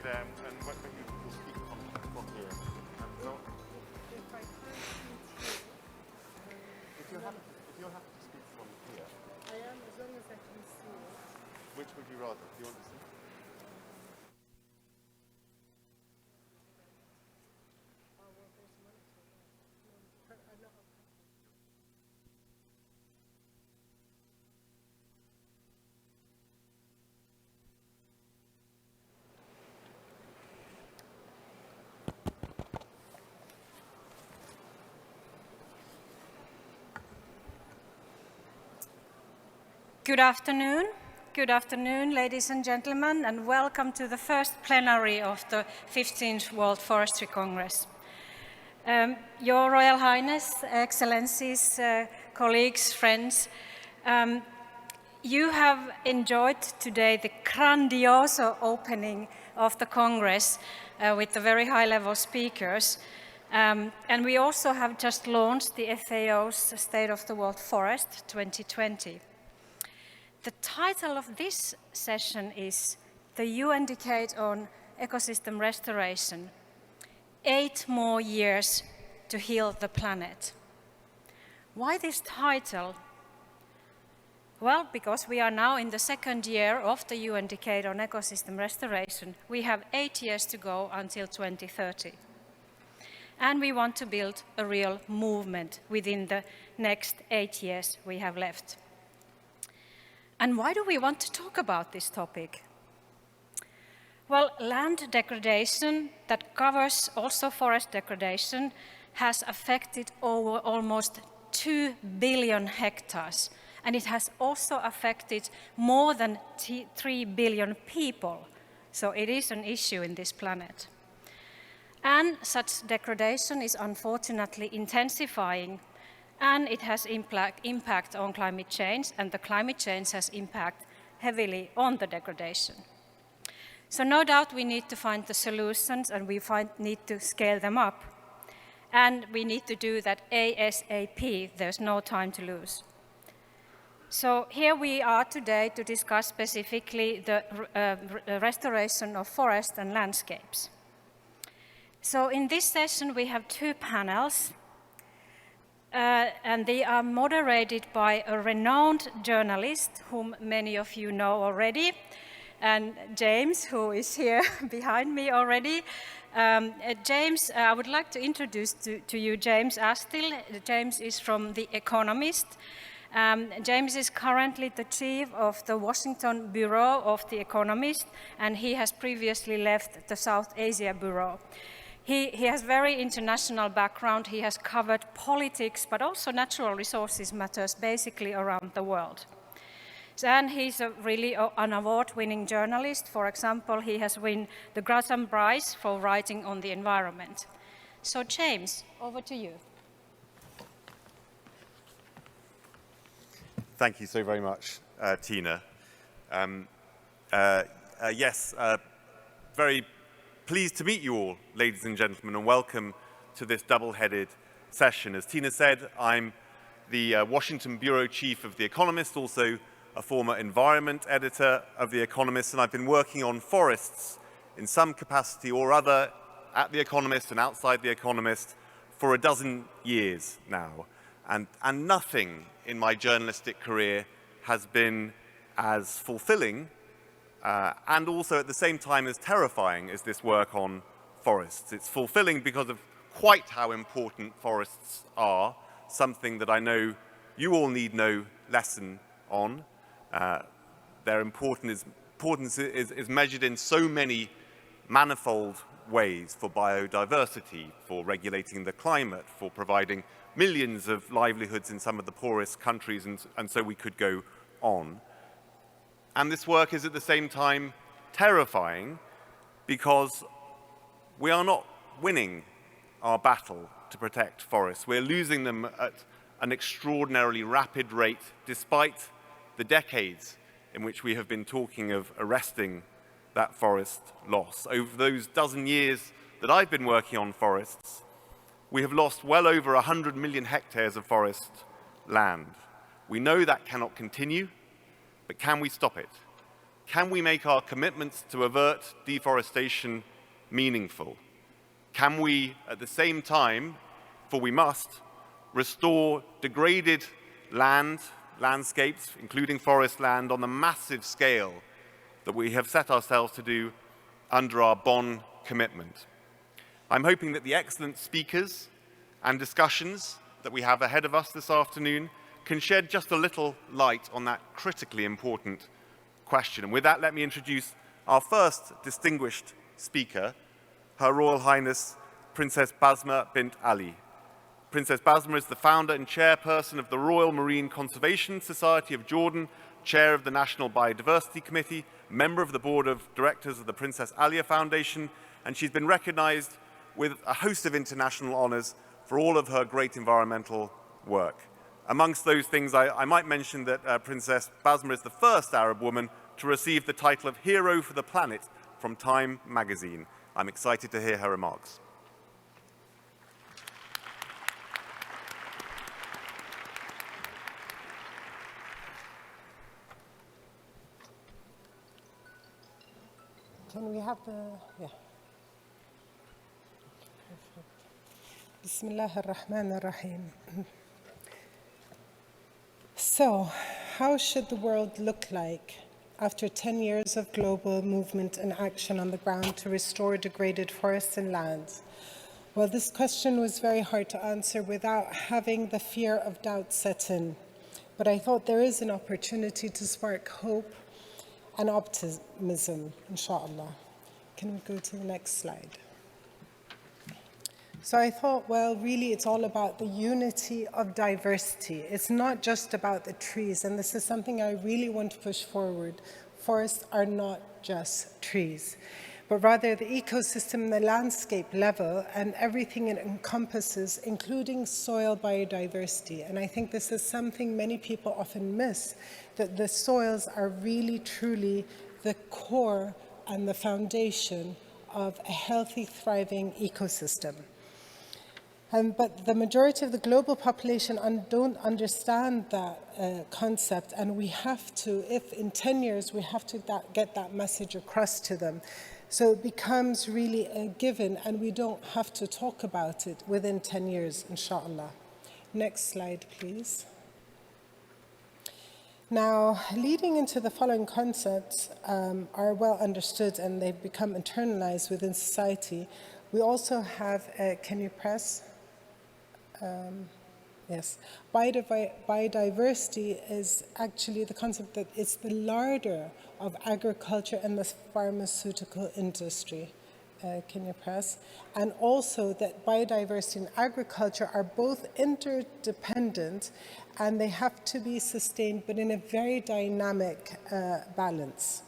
there, and maybe we'll speak from here. So, If I can't speak here, if you're happy to speak from here, I am, as long as I can see it. which would you rather? Do you want to see? Oh, well, there's monitor. I know. Good afternoon, ladies and gentlemen, and welcome to the first plenary of the 15th World Forestry Congress. Your Royal Highness, Excellencies, colleagues, friends, you have enjoyed today the grandiose opening of the Congress with the very high-level speakers. And we also have just launched the FAO's State of the World Forest 2020. The title of this session is The UN Decade on Ecosystem Restoration, 8 more years to heal the planet. Why this title? Well, because we are now in the second year of the UN Decade on Ecosystem Restoration. We have 8 years to go until 2030. And we want to build a real movement within the next 8 years we have left. And why do we want to talk about this topic? Well, land degradation that covers also forest degradation has affected over almost 2 billion hectares, and it has also affected more than 3 billion people. So it is an issue in this planet. And such degradation is unfortunately intensifying, and it has impact on climate change, and the climate change has impact heavily on the degradation. So no doubt we need to find the solutions, and we need to scale them up. And we need to do that ASAP. There's no time to lose. So here we are today to discuss specifically the restoration of forests and landscapes. So in this session we have 2 panels. And they are moderated by a renowned journalist whom many of you know already, and James, who is here behind me already. James, I would like to introduce to you James Astil. James is from The Economist. James is currently the chief of the Washington Bureau of The Economist, and he has previously left the South Asia Bureau. He has very international background. He has covered politics, but also natural resources matters basically around the world. And he's really an award-winning journalist. For example, he has won the Gresham Prize for writing on the environment. So James, over to you. Thank you so very much, Tina. Yes, very pleased to meet you all, ladies and gentlemen, and welcome to this double-headed session. As Tina said, I'm the Washington Bureau Chief of The Economist, also a former environment editor of The Economist, and I've been working on forests in some capacity or other at The Economist and outside The Economist for a dozen years now. And nothing in my journalistic career has been as fulfilling and also at the same time as terrifying as this work on forests. It's fulfilling because of quite how important forests are, something that I know you all need no lesson on. Their importance is measured in so many manifold ways: for biodiversity, for regulating the climate, for providing millions of livelihoods in some of the poorest countries, and so we could go on. And this work is at the same time terrifying because we are not winning our battle to protect forests. We're losing them at an extraordinarily rapid rate, despite the decades in which we have been talking of arresting that forest loss. Over those dozen years that I've been working on forests, we have lost well over 100 million hectares of forest land. We know that cannot continue, but can we stop it? can we make our commitments to avert deforestation meaningful? Can we, at the same time, for we must, restore degraded landscapes, including forest land, on the massive scale that we have set ourselves to do under our Bonn commitment? I'm hoping that the excellent speakers and discussions that we have ahead of us this afternoon can shed just a little light on that critically important question. And with that, let me introduce our first distinguished speaker, Her Royal Highness Princess Basma bint Ali. Princess Basma is the founder and chairperson of the Royal Marine Conservation Society of Jordan, chair of the National Biodiversity Committee, member of the board of directors of the Princess Alia Foundation, and she's been recognized with a host of international honors for all of her great environmental work. Amongst those things, I might mention that Princess Basma is the first Arab woman to receive the title of Hero for the Planet from Time magazine. I'm excited to hear her remarks. Can we have the, yeah. Bismillah ar-Rahman ar-Rahim. So, how should the world look like after 10 years of global movement and action on the ground to restore degraded forests and lands? Well, this question was very hard to answer without having the fear of doubt set in. But I thought there is an opportunity to spark hope and optimism, inshallah. Can we go to the next slide? So I thought, well, really it's all about the unity of diversity. It's not just about the trees, and this is something I really want to push forward. Forests are not just trees, but rather the ecosystem, the landscape level, and everything it encompasses, including soil biodiversity. And I think this is something many people often miss, that the soils are really, truly the core and the foundation of a healthy, thriving ecosystem. But the majority of the global population don't understand that concept, and we have to, if in 10 years, we have to get that message across to them. So it becomes really a given, and we don't have to talk about it within 10 years, inshallah. Next slide, please. Now, leading into the following concepts are well understood and they've become internalized within society. We also have, can you press? Yes. Biodiversity is actually the concept that it's the larder of agriculture and the pharmaceutical industry. Can you press? And also that biodiversity and agriculture are both interdependent and they have to be sustained, but in a very dynamic balance.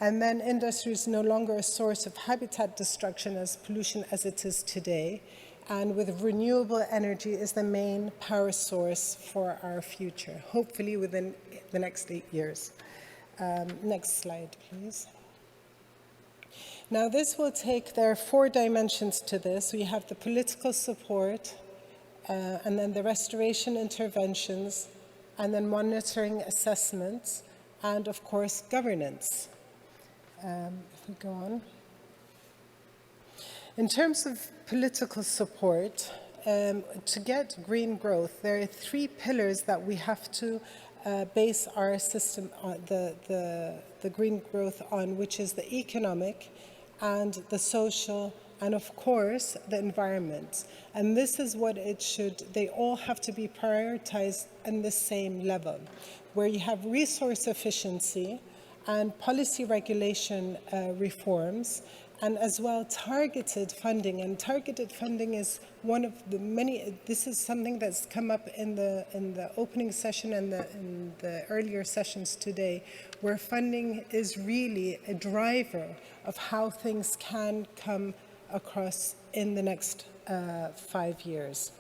And then industry is no longer a source of habitat destruction as pollution as it is today. And with renewable energy is the main power source for our future, hopefully within the next 8 years. Next slide, please. Now this will take, there are 4 dimensions to this. We have the political support, and then the restoration interventions, and then monitoring assessments, and of course governance. If we go on. In terms of political support, to get green growth, there are 3 pillars that we have to base our system on, the green growth on, which is the economic and the social and of course the environment. And this is what it should, they all have to be prioritized in the same level, where you have resource efficiency and policy regulation reforms, and as well targeted funding. And targeted funding is one of the many, this is something that's come up in the opening session and in the earlier sessions today, where funding is really a driver of how things can come across in the next 5 years.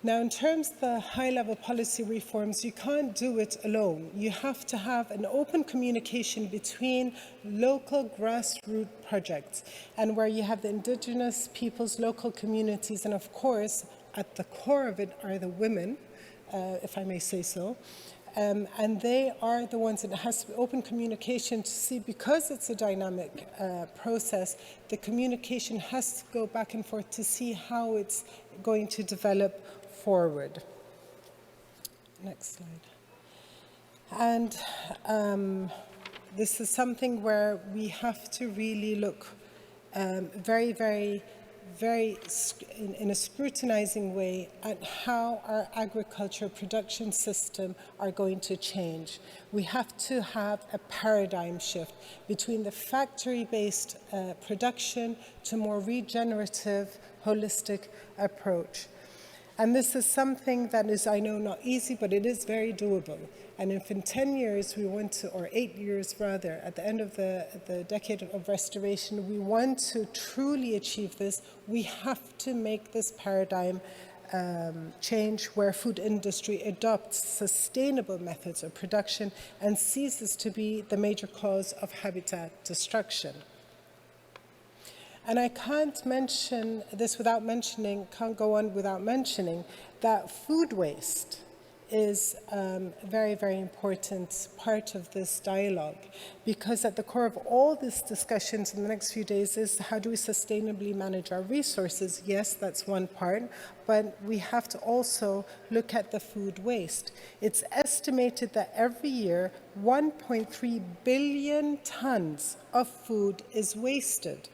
Now, in terms of the high-level policy reforms, you can't do it alone. You have to have an open communication between local grassroots projects, and where you have the indigenous peoples, local communities, and of course, at the core of it are the women, if I may say so, And they are the ones that has to be open communication to see, because it's a dynamic process, the communication has to go back and forth to see how it's going to develop forward. Next slide. And this is something where we have to really look very in a scrutinizing way at how our agriculture production system are going to change. We have to have a paradigm shift between the factory-based production to more regenerative, holistic approach. And this is something that is, I know, not easy, but it is very doable. And if in 10 years we want to, or 8 years rather, at the end of the decade of restoration, we want to truly achieve this, we have to make this paradigm change where food industry adopts sustainable methods of production and ceases to be the major cause of habitat destruction. And I can't mention this without mentioning, can't go on without mentioning that food waste is a very important part of this dialogue, because at the core of all these discussions in the next few days is how do we sustainably manage our resources. Yes, that's one part, but we have to also look at the food waste. It's estimated that every year 1.3 billion tons of food is wasted.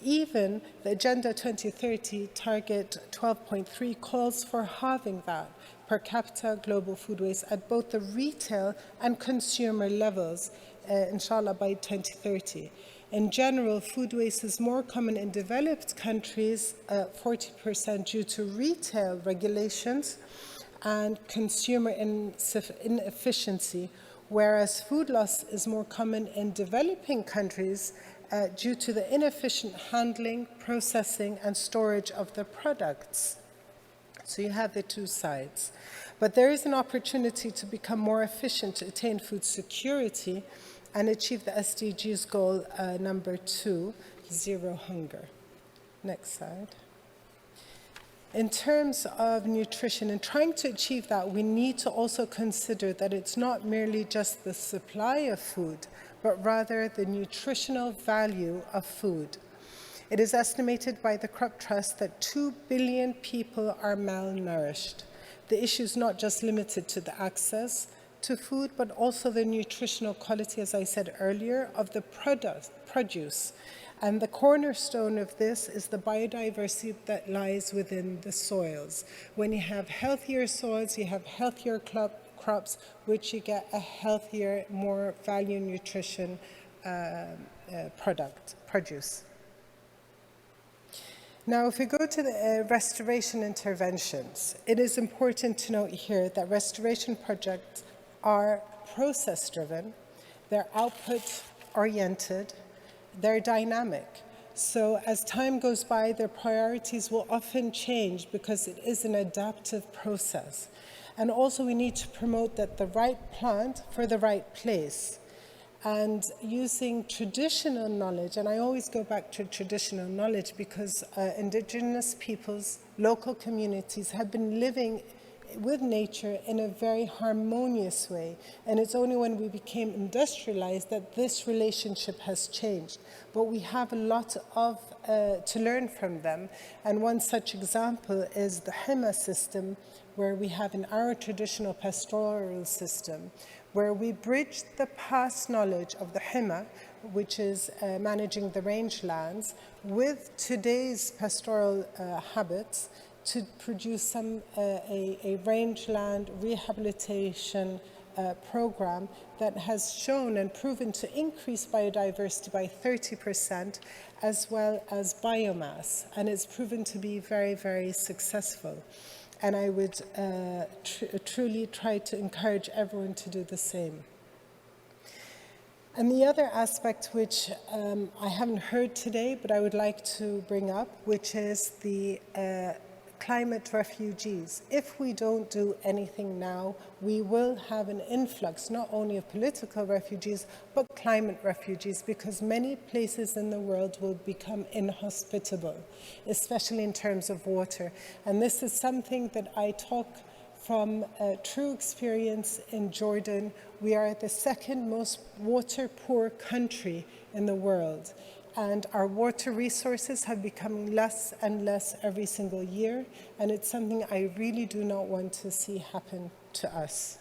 Even the Agenda 2030 target 12.3 calls for halving that per capita global food waste at both the retail and consumer levels, inshallah, by 2030. In general, food waste is more common in developed countries, 40% due to retail regulations and consumer inefficiency, whereas food loss is more common in developing countries due to the inefficient handling, processing, and storage of the products. So you have the two sides. But there is an opportunity to become more efficient to attain food security and achieve the SDGs goal number 2, zero hunger. Next slide. In terms of nutrition, in trying to achieve that, we need to also consider that it's not merely just the supply of food, but rather the nutritional value of food. It is estimated by the Crop Trust that 2 billion people are malnourished. The issue is not just limited to the access to food, but also the nutritional quality, as I said earlier, of the produce. And the cornerstone of this is the biodiversity that lies within the soils. When you have healthier soils, you have healthier crops, which you get a healthier, more value nutrition produce. Now, if we go to the restoration interventions, it is important to note here that restoration projects are process-driven, they're output-oriented, they're dynamic. So as time goes by, their priorities will often change because it is an adaptive process. And also we need to promote that the right plant for the right place. And using traditional knowledge, and I always go back to traditional knowledge because indigenous peoples, local communities have been living with nature in a very harmonious way. And it's only when we became industrialized that this relationship has changed. But we have a lot of to learn from them. And one such example is the HIMA system, where we have in our traditional pastoral system, where we bridge the past knowledge of the HIMA, which is managing the rangelands, with today's pastoral habits to produce a rangeland rehabilitation program that has shown and proven to increase biodiversity by 30%, as well as biomass. And it's proven to be very successful. And I would truly try to encourage everyone to do the same. And the other aspect which I haven't heard today, but I would like to bring up, which is the climate refugees. If we don't do anything now, we will have an influx not only of political refugees, but climate refugees, because many places in the world will become inhospitable, especially in terms of water. And this is something that I talk From true experience in Jordan, we are the second most water-poor country in the world. And our water resources have become less and less every single year. And it's something I really do not want to see happen to us.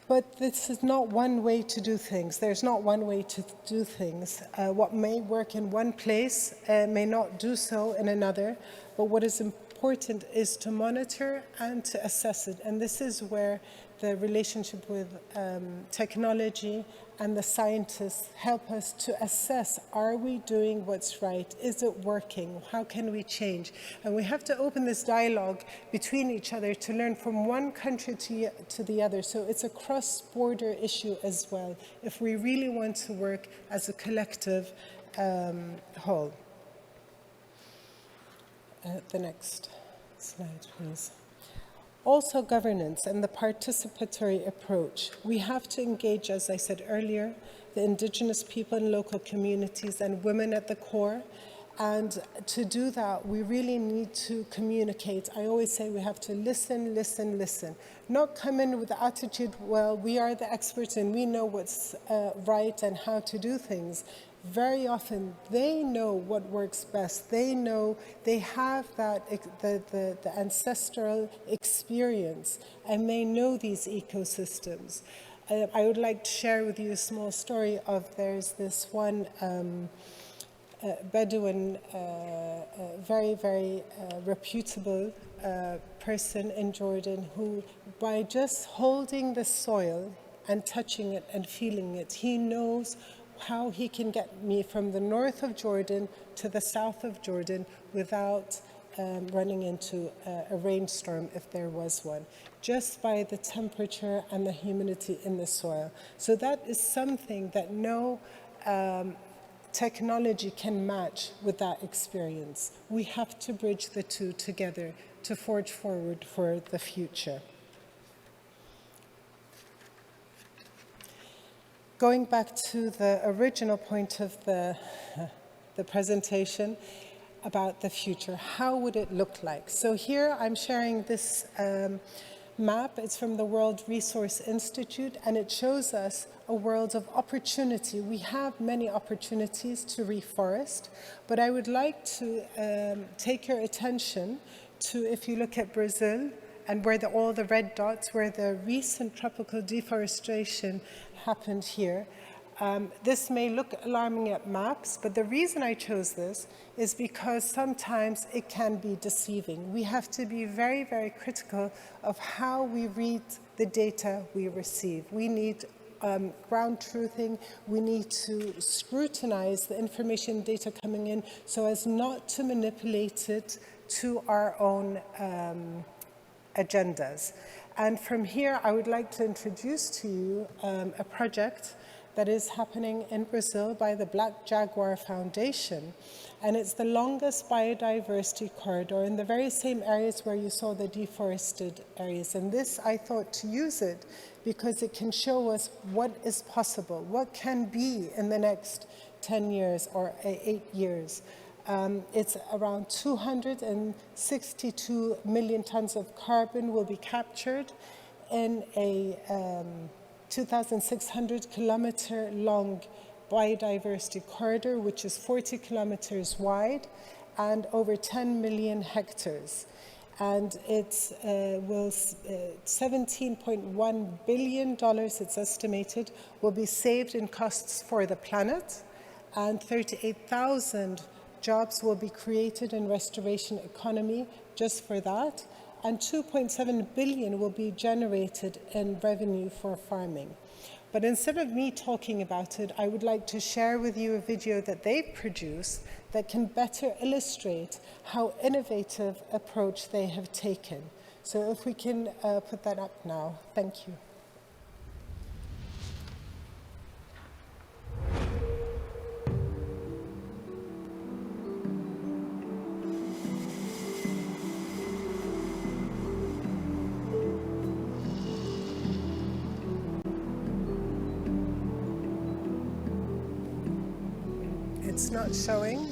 But this is not one way to do things. There's not one way to do things. What may work in one place may not do so in another. But what is important is to monitor and to assess it. And this is where the relationship with technology and the scientists help us to assess, are we doing what's right? Is it working? How can we change? And we have to open this dialogue between each other to learn from one country to the other. So it's a cross-border issue as well, if we really want to work as a collective whole. The next slide, please. Also governance and the participatory approach. We have to engage, as I said earlier, the indigenous people and local communities and women at the core. And to do that, we really need to communicate. I always say we have to listen, listen, listen. Not come in with the attitude, well, we are the experts and we know what's right and how to do things. Very often, they know what works best. They know, they have that, the ancestral experience, and they know these ecosystems. I would like to share with you a small story of, there's this one Bedouin, very, very reputable person in Jordan who, by just holding the soil and touching it and feeling it, he knows how he can get me from the north of Jordan to the south of Jordan without running into a rainstorm if there was one, just by the temperature and the humidity in the soil. So that is something that no technology can match with that experience. We have to bridge the two together to forge forward for the future. Going back to the original point of the presentation about the future, how would it look like? So here I'm sharing this map. It's from the World Resource Institute, and it shows us a world of opportunity. We have many opportunities to reforest, but I would like to take your attention to, if you look at Brazil, and where all the red dots, where the recent tropical deforestation happened here. This may look alarming at maps, but the reason I chose this is because sometimes it can be deceiving. We have to be very, very critical of how we read the data we receive. We need ground truthing. We need to scrutinize the information data coming in so as not to manipulate it to our own agendas. And from here, I would like to introduce to you a project that is happening in Brazil by the Black Jaguar Foundation. And it's the longest biodiversity corridor in the very same areas where you saw the deforested areas. And this, I thought to use it because it can show us what is possible, what can be in the next 10 years or 8 years. It's around 262 million tons of carbon will be captured in a 2,600 kilometer long biodiversity corridor, which is 40 kilometers wide and over 10 million hectares. And it's $17.1 billion, it's estimated, will be saved in costs for the planet, and 38,000 jobs will be created in restoration economy just for that, and 2.7 billion will be generated in revenue for farming. But instead of me talking about it, I would like to share with you a video that they've produced that can better illustrate how innovative approach they have taken. So if we can put that up now, thank you. It's not showing.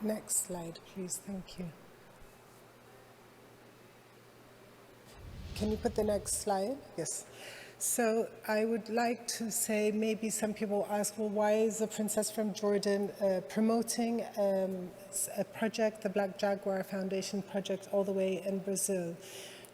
Next slide, please. Thank you. Can you put the next slide? Yes. So I would like to say, maybe some people ask, well, why is the princess from Jordan promoting a project, the Black Jaguar Foundation project, all the way in Brazil?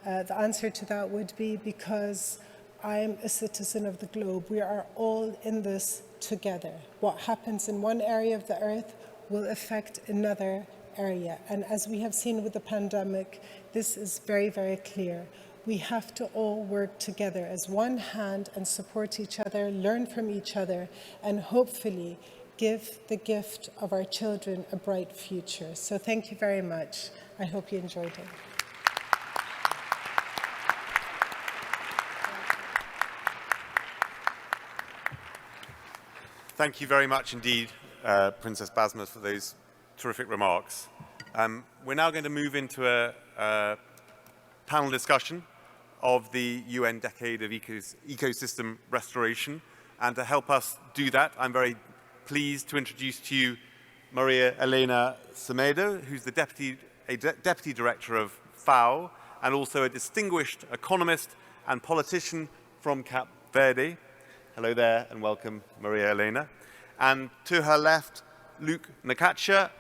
The answer to that would be because I'm a citizen of the globe. We are all in this together. What happens in one area of the earth will affect another area. And as we have seen with the pandemic, this is very, very clear. We have to all work together as one hand and support each other, learn from each other, and hopefully give the gift of our children a bright future. So thank you very much. I hope you enjoyed it. Thank you very much indeed, Princess Basma, for those terrific remarks. We're now going to move into a panel discussion of the UN Decade of Ecosystem Restoration. And to help us do that, I'm very pleased to introduce to you Maria Elena Semedo, who's the Deputy Director of FAO and also a distinguished economist and politician from Cape Verde. Hello there and welcome, Maria Elena. And to her left, Luc Nakacha,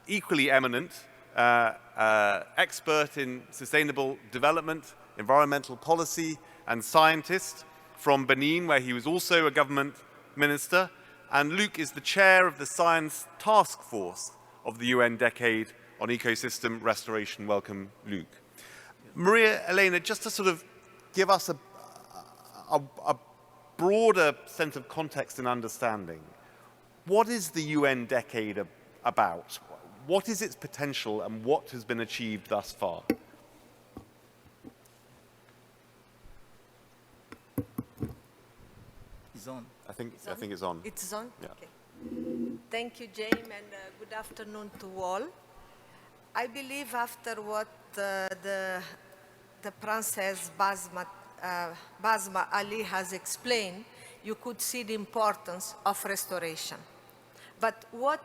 equally eminent, expert in sustainable development, environmental policy, and scientist from Benin, where he was also a government minister. And Luc is the chair of the Science Task Force of the UN Decade on Ecosystem Restoration. Welcome, Luc. Maria Elena, just to sort of give us a broader sense of context and understanding, what is the UN Decade about? What is its potential and what has been achieved thus far? It's on. I think it's on. It's on? Yeah. Okay. Thank you, James, and good afternoon to all. I believe after what the Princess Basma Ali has explained, you could see the importance of restoration. But what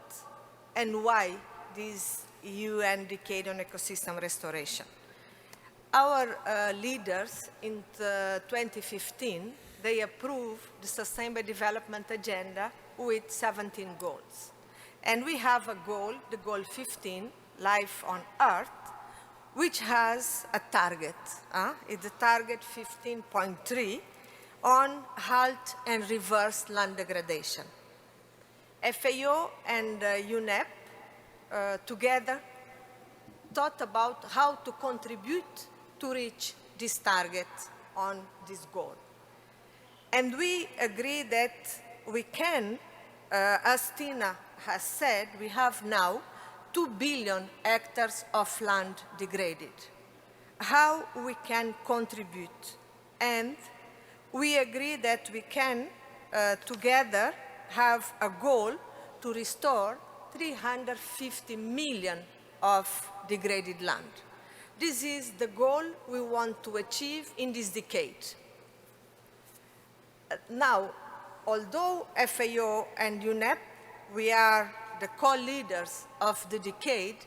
and why this UN Decade on Ecosystem Restoration? Our leaders in 2015, they approved the Sustainable Development Agenda with 17 goals. And we have a goal, the goal 15, Life on Earth, which has a target. It's the target 15.3 on halt and reverse land degradation. FAO and UNEP together thought about how to contribute to reach this target on this goal. And we agree that we can, as Tina has said, we have now 2 billion hectares of land degraded. How we can contribute? And we agree that we can together have a goal to restore 350 million of degraded land. This is the goal we want to achieve in this decade. Now, although FAO and UNEP, we are the co-leaders of the decade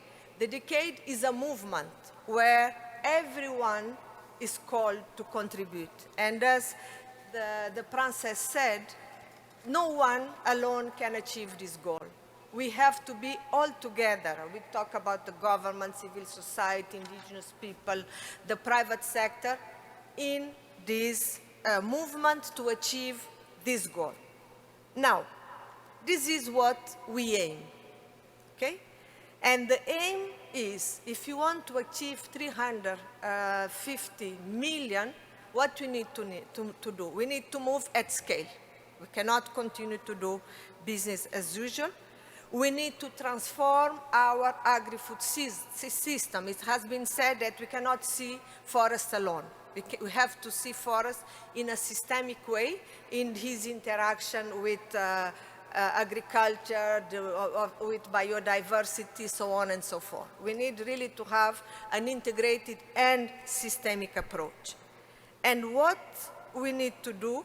is a movement where everyone is called to contribute. And as the Princess said, no one alone can achieve this goal. We have to be all together. We talk about the government, civil society, indigenous people, the private sector in this movement to achieve this goal. Now, this is what we aim, okay? And the aim is, if you want to achieve 350 million, what we need to do? We need to move at scale. We cannot continue to do business as usual. We need to transform our agri-food system. It has been said that we cannot see forest alone. We have to see forest in a systemic way in his interaction with agriculture, with biodiversity, so on and so forth. We need really to have an integrated and systemic approach. And what we need to do,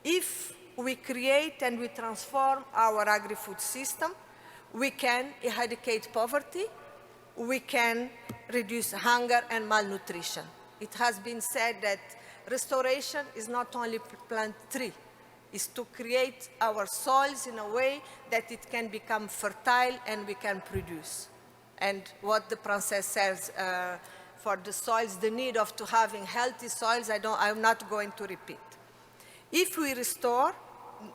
if we create and we transform our agri-food system, we can eradicate poverty, we can reduce hunger and malnutrition. It has been said that restoration is not only plant tree, it's to create our soils in a way that it can become fertile and we can produce. And what the princess says for the soils, the need of to having healthy soils, I'm not going to repeat. If we restore,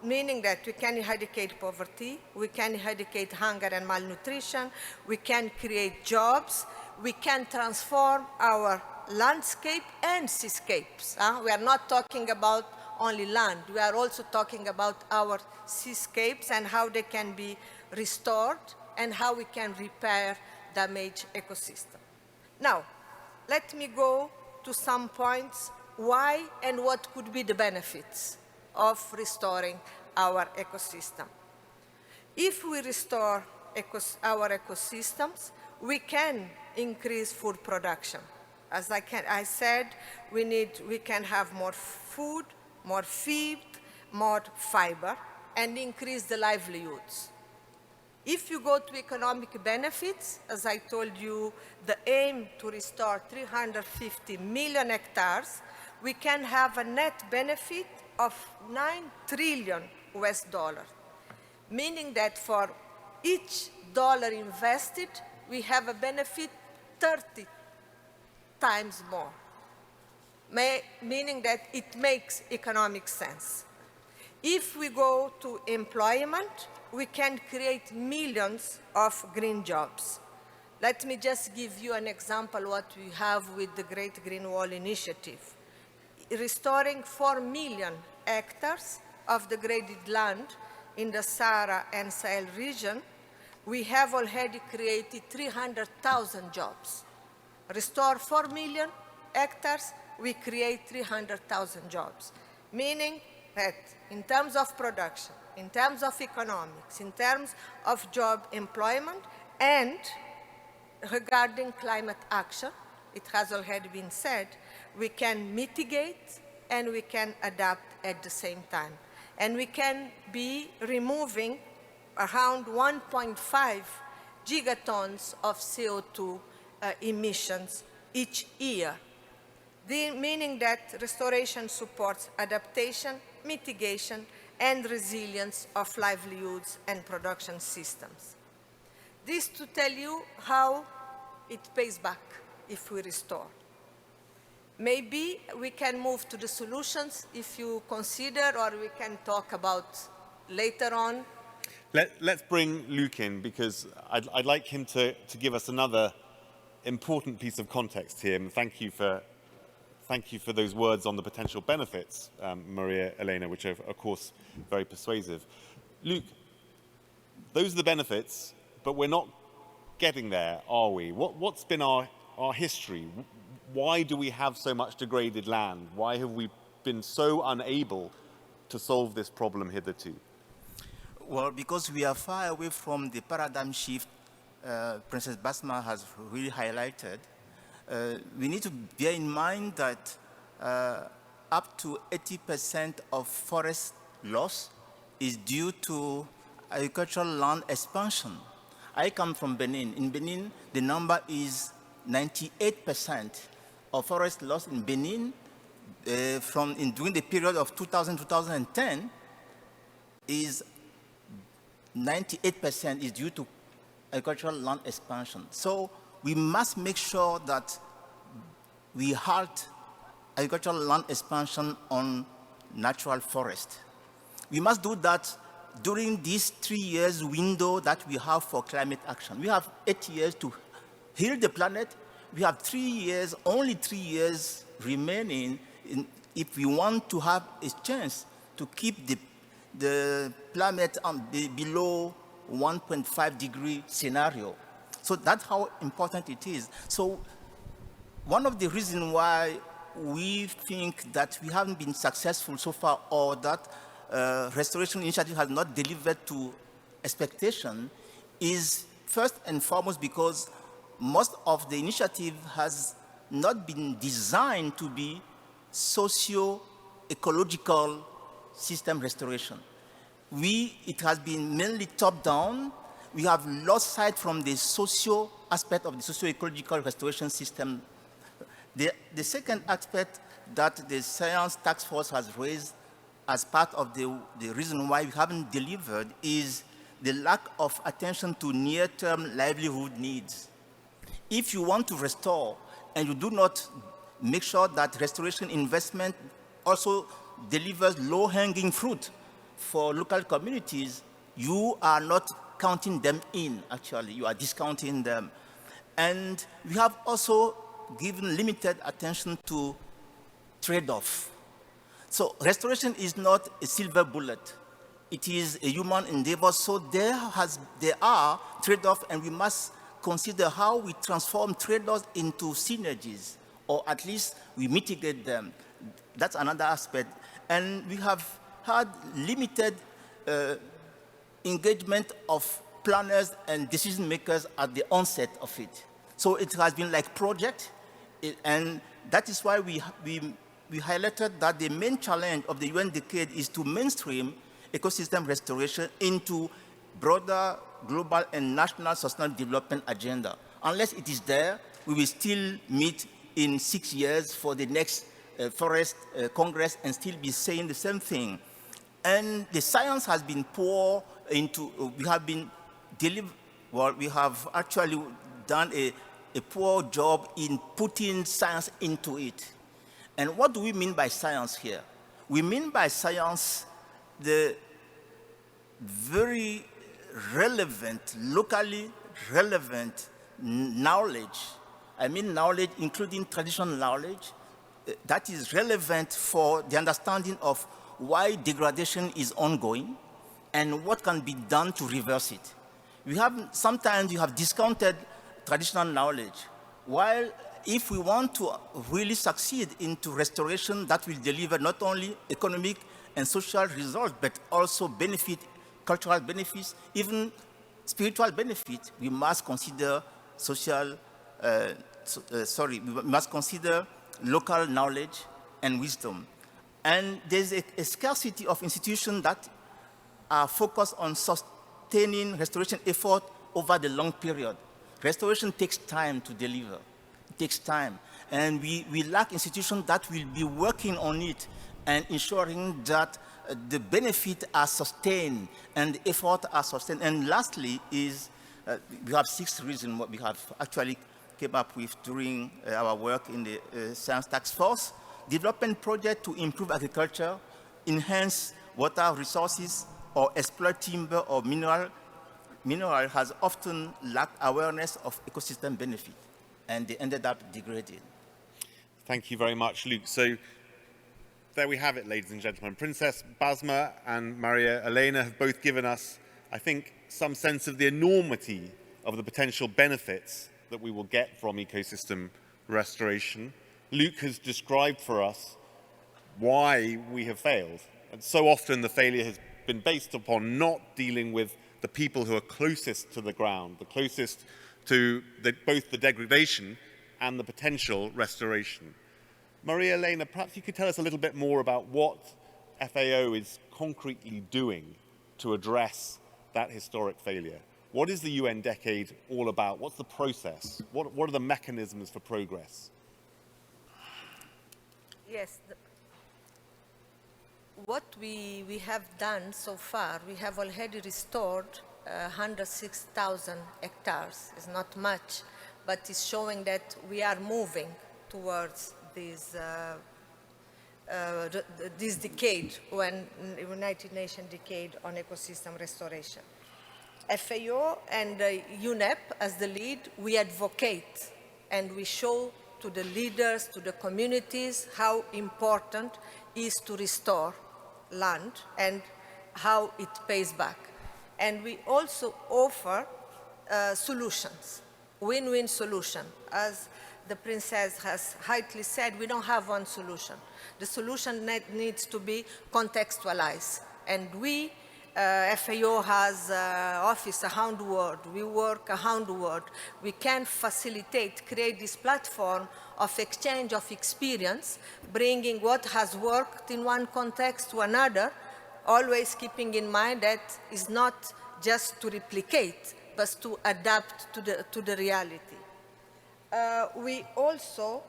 meaning that we can eradicate poverty, we can eradicate hunger and malnutrition, we can create jobs, we can transform our landscape and seascapes. We are not talking about only land, we are also talking about our seascapes and how they can be restored and how we can repair damaged ecosystem. Now, let me go to some points why and what could be the benefits of restoring our ecosystem. If we restore our ecosystems, we can increase food production. As I said, we can have more food, more feed, more fiber, and increase the livelihoods. If you go to economic benefits, as I told you, the aim to restore 350 million hectares, we can have a net benefit of 9 trillion US dollars, meaning that for each dollar invested, we have a benefit 30 times more, meaning that it makes economic sense. If we go to employment, we can create millions of green jobs. Let me just give you an example what we have with the Great Green Wall Initiative. Restoring 4 million hectares of degraded land in the Sahara and Sahel region, we have already created 300,000 jobs. Restore 4 million hectares, we create 300,000 jobs, meaning that in terms of production, in terms of economics, in terms of job employment, and regarding climate action, it has already been said, we can mitigate and we can adapt at the same time. And we can be removing around 1.5 gigatons of CO2 emissions each year, meaning that restoration supports adaptation, mitigation, and resilience of livelihoods and production systems. This to tell you how it pays back if we restore. Maybe we can move to the solutions if you consider, or we can talk about later on. Let's bring Luc in, because I'd like him to give us another important piece of context here. And thank you for those words on the potential benefits, Maria Elena, which are, of course, very persuasive. Luc, those are the benefits, but we're not getting there, are we? What's been our history? Why do we have so much degraded land? Why have we been so unable to solve this problem hitherto? Well, because we are far away from the paradigm shift Princess Basma has really highlighted. We need to bear in mind that up to 80% of forest loss is due to agricultural land expansion. I come from Benin. In Benin, the number is 98% of forest loss in Benin during the period of 2000-2010 is 98% is due to agricultural land expansion. So we must make sure that we halt agricultural land expansion on natural forest. We must do that during this 3 years window that we have for climate action. We have 8 years to heal the planet. We have 3 years, only 3 years remaining if we want to have a chance to keep the planet below 1.5 degree scenario. So that's how important it is. So one of the reasons why we think that we haven't been successful so far, or that restoration initiative has not delivered to expectation, is first and foremost because most of the initiative has not been designed to be socio-ecological system restoration. It has been mainly top-down. we have lost sight from the socio aspect of the socio-ecological restoration system. The second aspect that the Science Task Force has raised as part of the reason why we haven't delivered is the lack of attention to near-term livelihood needs. If you want to restore and you do not make sure that restoration investment also delivers low-hanging fruit for local communities, you are not counting them in, actually. You are discounting them. And we have also given limited attention to trade-off. So restoration is not a silver bullet. It is a human endeavor. So there are trade-offs, and we must consider how we transform trade-offs into synergies, or at least we mitigate them. That's another aspect. And we have had limited engagement of planners and decision makers at the onset of it. So it has been like project, and that is why we highlighted that the main challenge of the UN decade is to mainstream ecosystem restoration into broader global and national sustainable development agenda. Unless it is there, we will still meet in 6 years for the next Forest Congress and still be saying the same thing. And the science has been poor into, we have actually done a poor job in putting science into it. And what do we mean by science here? We mean by science the very relevant, locally relevant knowledge. I mean knowledge including traditional knowledge that is relevant for the understanding of why degradation is ongoing and what can be done to reverse it. Sometimes you have discounted traditional knowledge, while if we want to really succeed into restoration that will deliver not only economic and social results, but also benefit, cultural benefits, even spiritual benefits, we must consider we must consider local knowledge and wisdom. And there's a scarcity of institutions that are focused on sustaining restoration effort over the long period. Restoration takes time to deliver. It takes time. And we lack institutions that will be working on it and ensuring that the benefits are sustained and the effort are sustained. And lastly is, we have 6 reasons what we have actually came up with during our work in the Science Task Force. Development projects to improve agriculture, enhance water resources, or exploit timber or mineral has often lacked awareness of ecosystem benefit, and they ended up degraded. Thank you very much, Luke. So there we have it, ladies and gentlemen. Princess Basma and Maria Elena have both given us, I think, some sense of the enormity of the potential benefits that we will get from ecosystem restoration. Luke has described for us why we have failed. And so often the failure has been based upon not dealing with the people who are closest to the ground, the closest to both the degradation and the potential restoration. Maria Elena, perhaps you could tell us a little bit more about what FAO is concretely doing to address that historic failure. What is the UN decade all about? What's the process? What are the mechanisms for progress? Yes. What we have done so far, we have already restored 106,000 hectares. It's not much, but it's showing that we are moving towards this decade, when United Nations decade on ecosystem restoration. FAO and UNEP as the lead, we advocate and we show to the leaders, to the communities, how important is to restore land and how it pays back. And we also offer solutions, win-win solution. As the Princess has rightly said, we don't have one solution. The solution needs to be contextualized. And we, FAO has office around the world. We work around the world. We can facilitate, create this platform of exchange of experience, bringing what has worked in one context to another, always keeping in mind that it's not just to replicate, us to adapt to the reality. We also,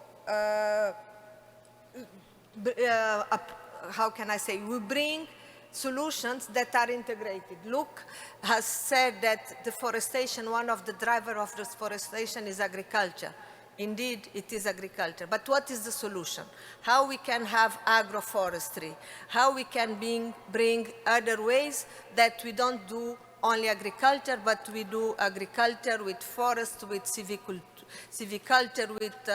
how can I say, we bring solutions that are integrated. Luke has said that deforestation, one of the drivers of deforestation is agriculture. Indeed, it is agriculture. But what is the solution? How we can have agroforestry? How we can bring other ways that we don't do only agriculture, but we do agriculture with forest, with civiculture, with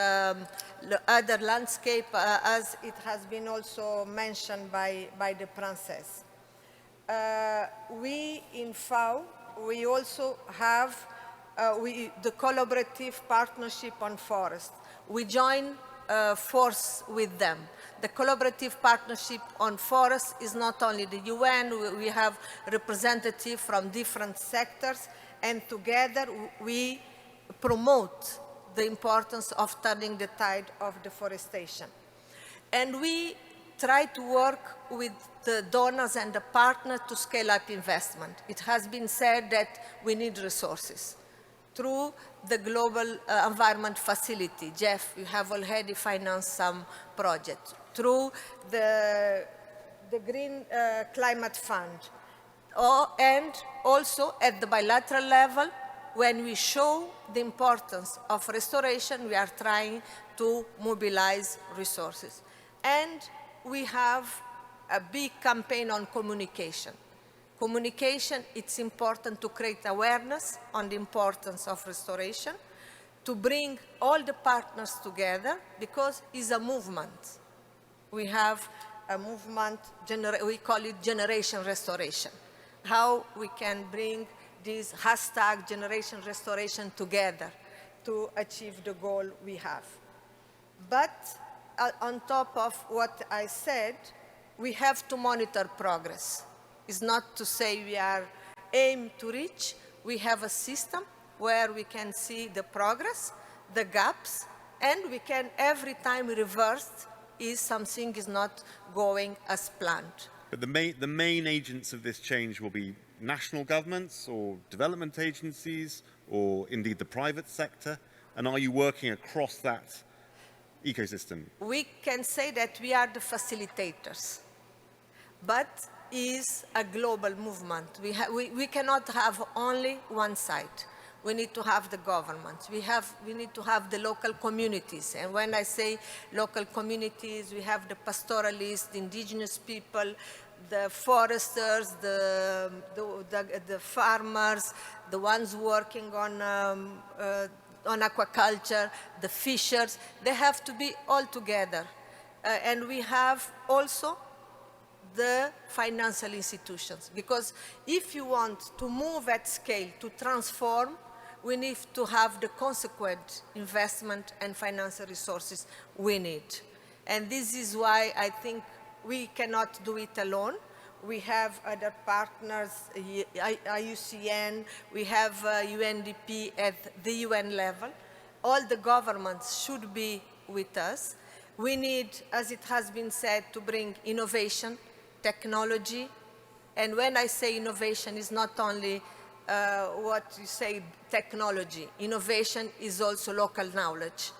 other landscape, as it has been also mentioned by the Princess. We in FAO, we also have the collaborative partnership on forest. We join force with them. The collaborative partnership on forest is not only the UN, we have representatives from different sectors, and together we promote the importance of turning the tide of deforestation. And we try to work with the donors and the partners to scale up investment. It has been said that we need resources. Through the Global Environment Facility, Jeff, you have already financed some projects. Through the Green Climate Fund. And also at the bilateral level, when we show the importance of restoration, we are trying to mobilize resources. And we have a big campaign on communication. Communication, it's important to create awareness on the importance of restoration, to bring all the partners together, because it's a movement. We have a movement, we call it Generation Restoration. How we can bring this hashtag Generation Restoration together to achieve the goal we have. But on top of what I said, we have to monitor progress. It's not to say we are aim to reach. We have a system where we can see the progress, the gaps, and we can every time reverse if something is not going as planned. But the main agents of this change will be national governments or development agencies or indeed the private sector. And are you working across that ecosystem? We can say that we are the facilitators, but is a global movement. We cannot have only one side. We need to have the government. We need to have the local communities. And when I say local communities, we have the pastoralists, the indigenous people, the foresters, the farmers, the ones working on aquaculture, the fishers. They have to be all together. And we have also the financial institutions, because if you want to move at scale, to transform, we need to have the consequent investment and financial resources we need. And this is why I think we cannot do it alone. We have other partners, IUCN, we have UNDP at the UN level. All the governments should be with us. We need, as it has been said, to bring innovation, technology, and when I say innovation, it's not only what you say technology. Innovation is also local knowledge.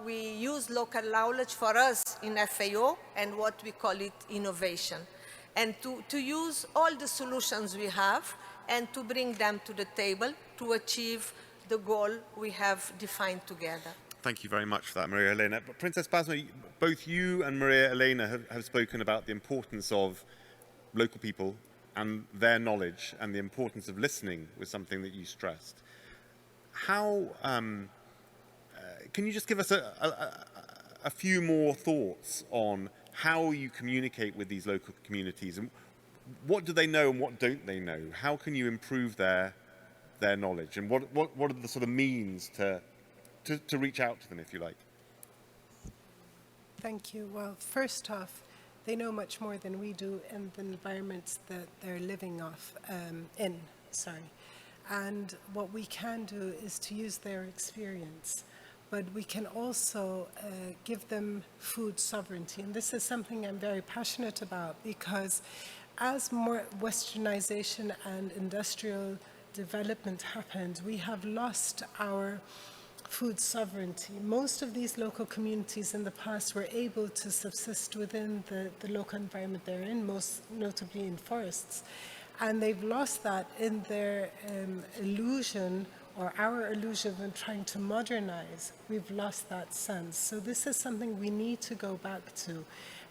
We use local knowledge for us in FAO and what we call it innovation. And to use all the solutions we have and to bring them to the table to achieve the goal we have defined together. Thank you very much for that, Maria Elena. But Princess Basma, both you and Maria Elena have spoken about the importance of local people and their knowledge and the importance of listening was something that you stressed. How, can you just give us a few more thoughts on how you communicate with these local communities? And what do they know and what don't they know? How can you improve their knowledge? And what are the sort of means to reach out to them, if you like? Thank you. Well, first off, they know much more than we do in the environments that they're living in. And what we can do is to use their experience, but we can also give them food sovereignty. And this is something I'm very passionate about, because as more westernization and industrial development happened, we have lost our food sovereignty. Most of these local communities in the past were able to subsist within the local environment they're in, most notably in forests. And they've lost that in their illusion, or our illusion of trying to modernize. We've lost that sense. So this is something we need to go back to.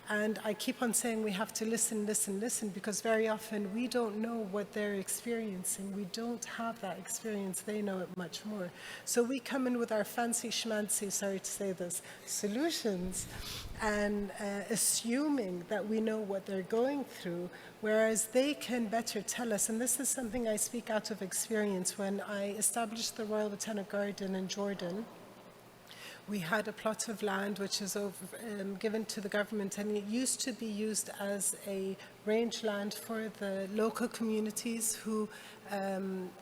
And I keep on saying we have to listen, listen, listen, because very often we don't know what they're experiencing. We don't have that experience. They know it much more. So we come in with our fancy schmancy, sorry to say this, solutions, and assuming that we know what they're going through, whereas they can better tell us. And this is something I speak out of experience. When I established the Royal Botanic Garden in Jordan, we had a plot of land which is given to the government, and it used to be used as a rangeland for the local communities who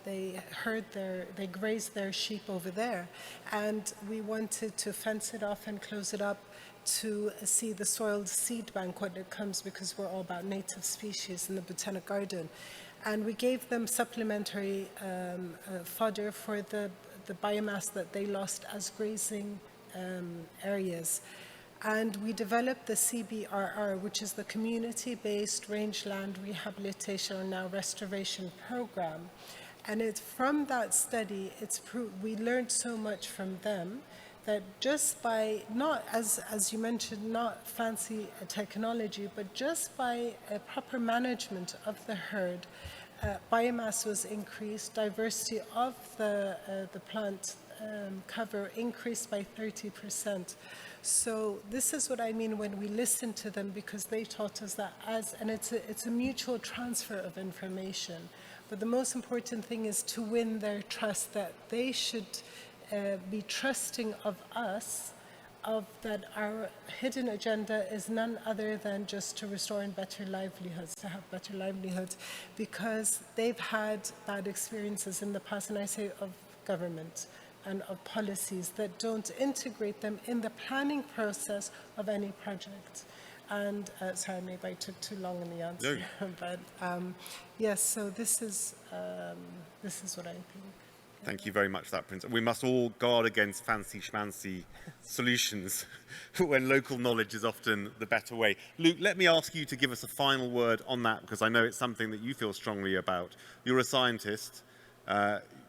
they grazed their sheep over there. And we wanted to fence it off and close it up to see the soiled seed bank when it comes, because we're all about native species in the Botanic Garden. And we gave them supplementary fodder for the biomass that they lost as grazing areas. And we developed the CBRR, which is the Community-Based Rangeland Rehabilitation or now Restoration Program. And it's from that study, we learned so much from them that just by, not as you mentioned, not fancy technology, but just by a proper management of the herd, biomass was increased, diversity of the plant cover increased by 30%. So this is what I mean when we listen to them, because they taught us that and it's a mutual transfer of information. But the most important thing is to win their trust, that they should be trusting of us, that our hidden agenda is none other than just to restore better livelihoods, to have better livelihoods, because they've had bad experiences in the past, and I say of government and of policies that don't integrate them in the planning process of any project. And sorry, maybe I took too long in the answer, no. But yes, so this is what I think. Thank you very much for that, Prince. We must all guard against fancy schmancy solutions when local knowledge is often the better way. Luke, let me ask you to give us a final word on that, because I know it's something that you feel strongly about. You're a scientist.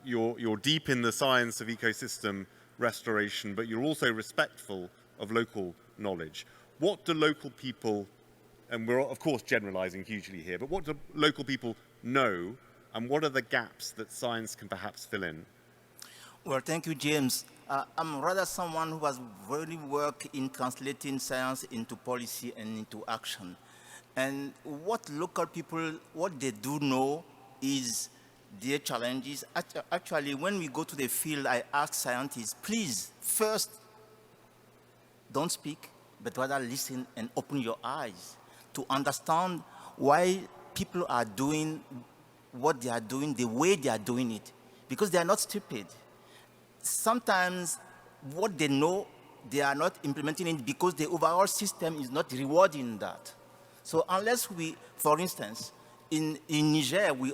You're deep in the science of ecosystem restoration, but you're also respectful of local knowledge. What do local people, and we're of course generalizing hugely here, but what do local people know, and what are the gaps that science can perhaps fill in? Well, thank you, James. I'm rather someone who has really worked in translating science into policy and into action. And what local people, what they do know is their challenges. Actually, when we go to the field, I ask scientists, please, first, don't speak, but rather listen and open your eyes to understand why people are doing what they are doing, the way they are doing it, because they are not stupid. Sometimes what they know, they are not implementing it because the overall system is not rewarding that. So unless we, for instance, in Niger, we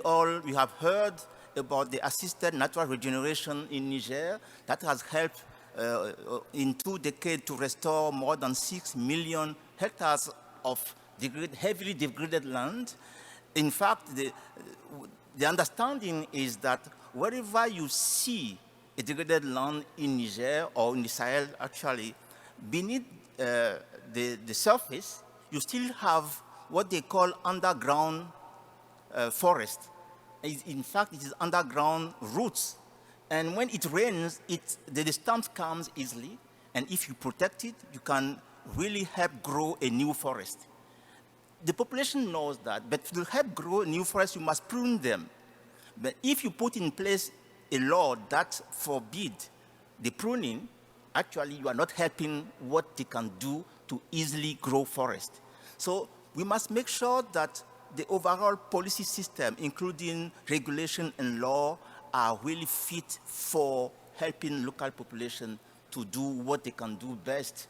have heard about the assisted natural regeneration in Niger that has helped in 2 decades to restore more than 6 million hectares of heavily degraded land. In fact, the understanding is that wherever you see a degraded land in Niger or in the Sahel, actually, beneath the surface, you still have what they call underground forest. In fact, it is underground roots. And when it rains, the storms come easily. And if you protect it, you can really help grow a new forest. The population knows that, but to help grow a new forest, you must prune them. But if you put in place a law that forbids the pruning, actually you are not helping what they can do to easily grow forest. So we must make sure that the overall policy system, including regulation and law, are really fit for helping local population to do what they can do best.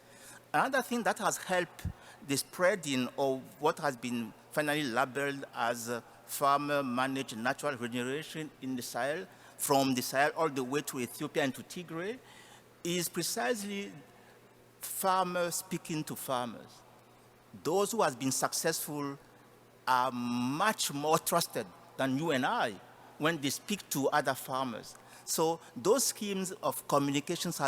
Another thing that has helped the spreading of what has been finally labeled as farmer-managed natural regeneration in the Sahel, from the Sahel all the way to Ethiopia and to Tigray, is precisely farmers speaking to farmers. Those who have been successful are much more trusted than you and I when they speak to other farmers. So those schemes of communications,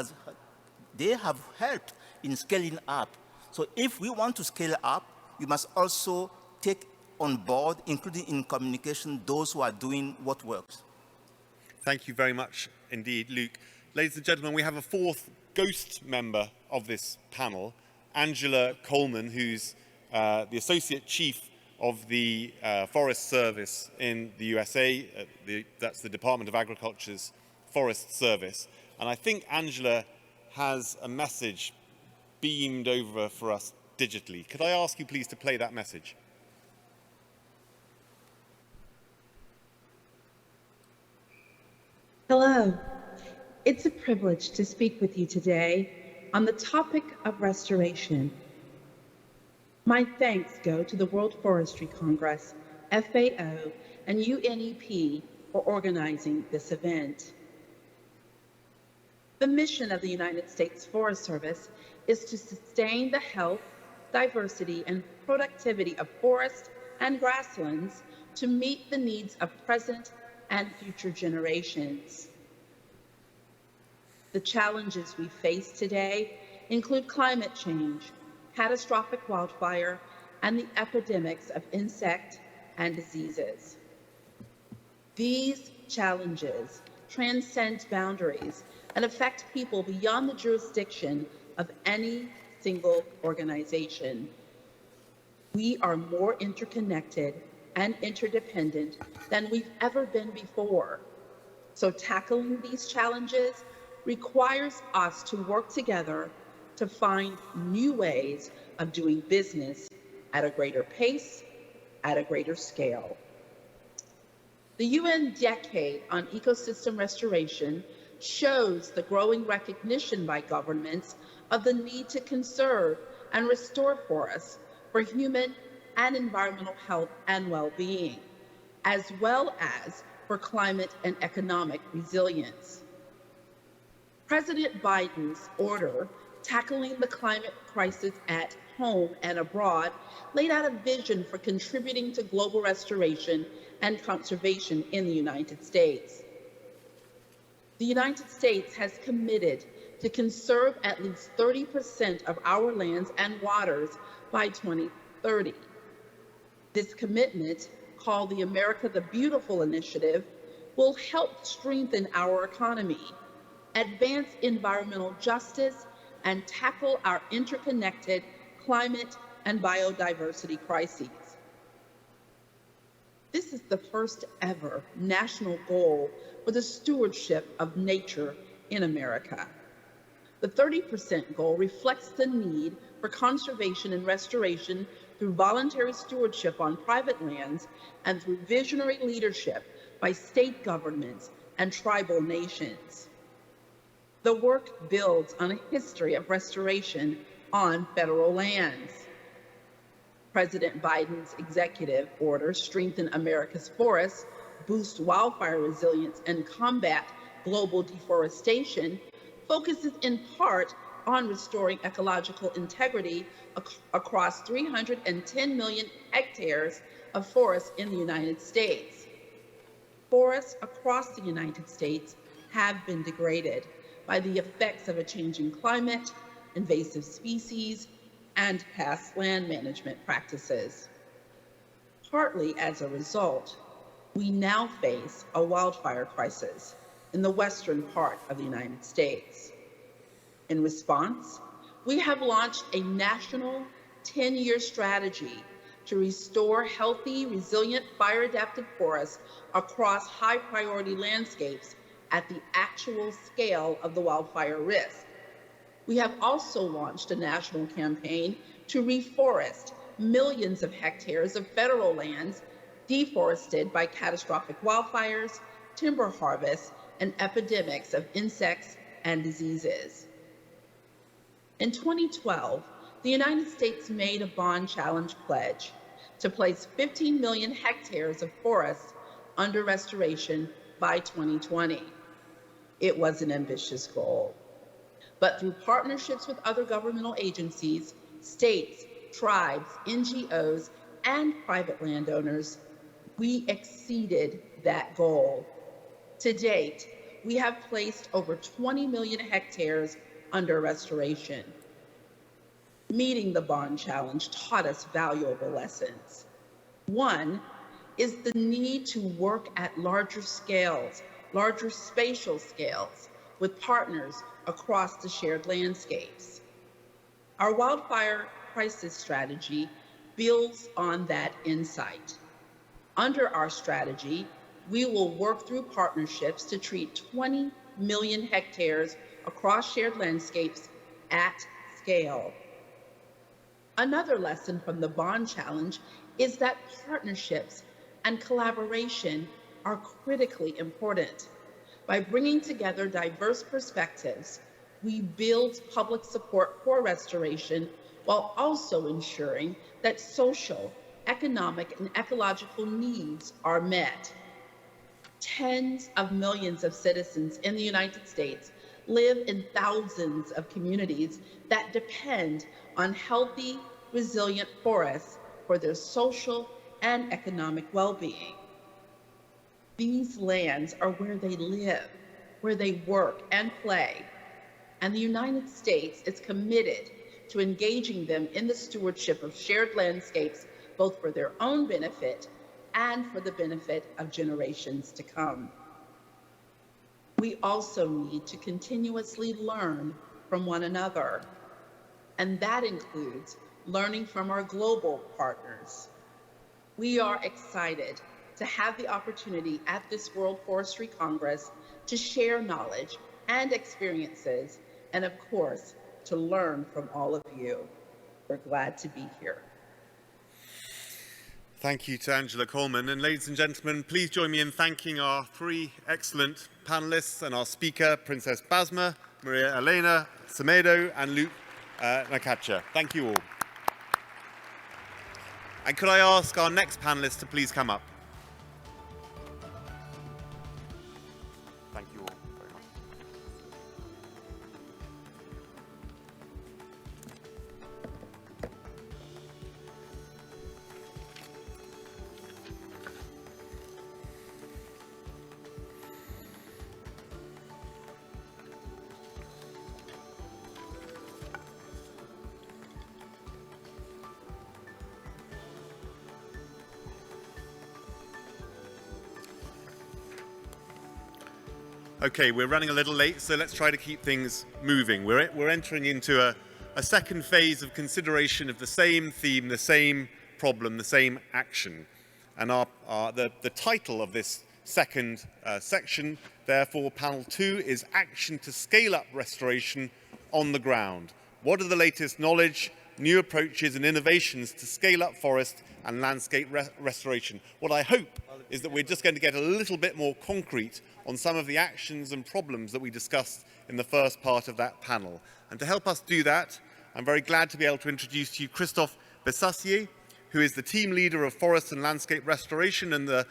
they have helped in scaling up. So if we want to scale up, we must also take on board, including in communication, those who are doing what works. Thank you very much indeed, Luke. Ladies and gentlemen, we have a fourth ghost member of this panel, Angela Coleman, who's the Associate Chief of the Forest Service in the USA. That's the Department of Agriculture's Forest Service. And I think Angela has a message beamed over for us digitally. Could I ask you please to play that message? Hello. It's a privilege to speak with you today on the topic of restoration. My thanks go to the World Forestry Congress, FAO, and UNEP for organizing this event. The mission of the United States Forest Service is to sustain the health, diversity, and productivity of forests and grasslands to meet the needs of present and future generations. The challenges we face today include climate change, catastrophic wildfire, and the epidemics of insect and diseases. These challenges transcend boundaries and affect people beyond the jurisdiction of any single organization. We are more interconnected and interdependent than we've ever been before. So tackling these challenges requires us to work together to find new ways of doing business at a greater pace, at a greater scale. The UN Decade on Ecosystem Restoration shows the growing recognition by governments of the need to conserve and restore forests for human and environmental health and well-being, as well as for climate and economic resilience. President Biden's order tackling the climate crisis at home and abroad laid out a vision for contributing to global restoration and conservation in the United States. The United States has committed to conserve at least 30% of our lands and waters by 2030. This commitment, called the America the Beautiful Initiative, will help strengthen our economy, advance environmental justice, and tackle our interconnected climate and biodiversity crises. This is the first ever national goal for the stewardship of nature in America. The 30% goal reflects the need for conservation and restoration through voluntary stewardship on private lands and through visionary leadership by state governments and tribal nations. The work builds on a history of restoration on federal lands. President Biden's executive order, Strengthen America's Forests, Boost Wildfire Resilience, and Combat Global Deforestation, focuses in part on restoring ecological integrity across 310 million hectares of forests in the United States. Forests across the United States have been degraded by the effects of a changing climate, invasive species, and past land management practices. Partly as a result, we now face a wildfire crisis in the western part of the United States. In response, we have launched a national 10-year strategy to restore healthy, resilient, fire-adapted forests across high-priority landscapes at the actual scale of the wildfire risk. We have also launched a national campaign to reforest millions of hectares of federal lands deforested by catastrophic wildfires, timber harvests, and epidemics of insects and diseases. In 2012, the United States made a bond challenge pledge to place 15 million hectares of forests under restoration by 2020. It was an ambitious goal. But through partnerships with other governmental agencies, states, tribes, NGOs, and private landowners, we exceeded that goal. To date, we have placed over 20 million hectares under restoration. Meeting the bond challenge taught us valuable lessons. One is the need to work at larger scales, larger spatial scales, with partners across the shared landscapes. Our wildfire crisis strategy builds on that insight. Under our strategy, we will work through partnerships to treat 20 million hectares across shared landscapes at scale. Another lesson from the bond challenge is that partnerships and collaboration are critically important. By bringing together diverse perspectives, we build public support for restoration while also ensuring that social, economic, and ecological needs are met. Tens of millions of citizens in the United States live in thousands of communities that depend on healthy, resilient forests for their social and economic well-being. These lands are where they live, where they work and play, and the United States is committed to engaging them in the stewardship of shared landscapes, both for their own benefit and for the benefit of generations to come. We also need to continuously learn from one another, and that includes learning from our global partners. We are excited to have the opportunity at this World Forestry Congress to share knowledge and experiences, and of course, to learn from all of you. We're glad to be here. Thank you to Angela Coleman. And ladies and gentlemen, please join me in thanking our three excellent panelists and our speaker, Princess Basma, Maria Elena Semedo, and Luke Nakacha. Thank you all. And could I ask our next panelist to please come up? Thank you all very much. Okay, we're running a little late, so let's try to keep things moving. We're entering into a second phase of consideration of the same theme, the same problem, the same action. And the title of this second section, therefore, panel 2, is Action to Scale Up Restoration on the Ground. What are the latest knowledge, new approaches and innovations to scale up forest and landscape restoration? What I hope is that we're just going to get a little bit more concrete on some of the actions and problems that we discussed in the first part of that panel. And to help us do that, I'm very glad to be able to introduce to you Christophe Bessassier, who is the team leader of Forest and Landscape Restoration and the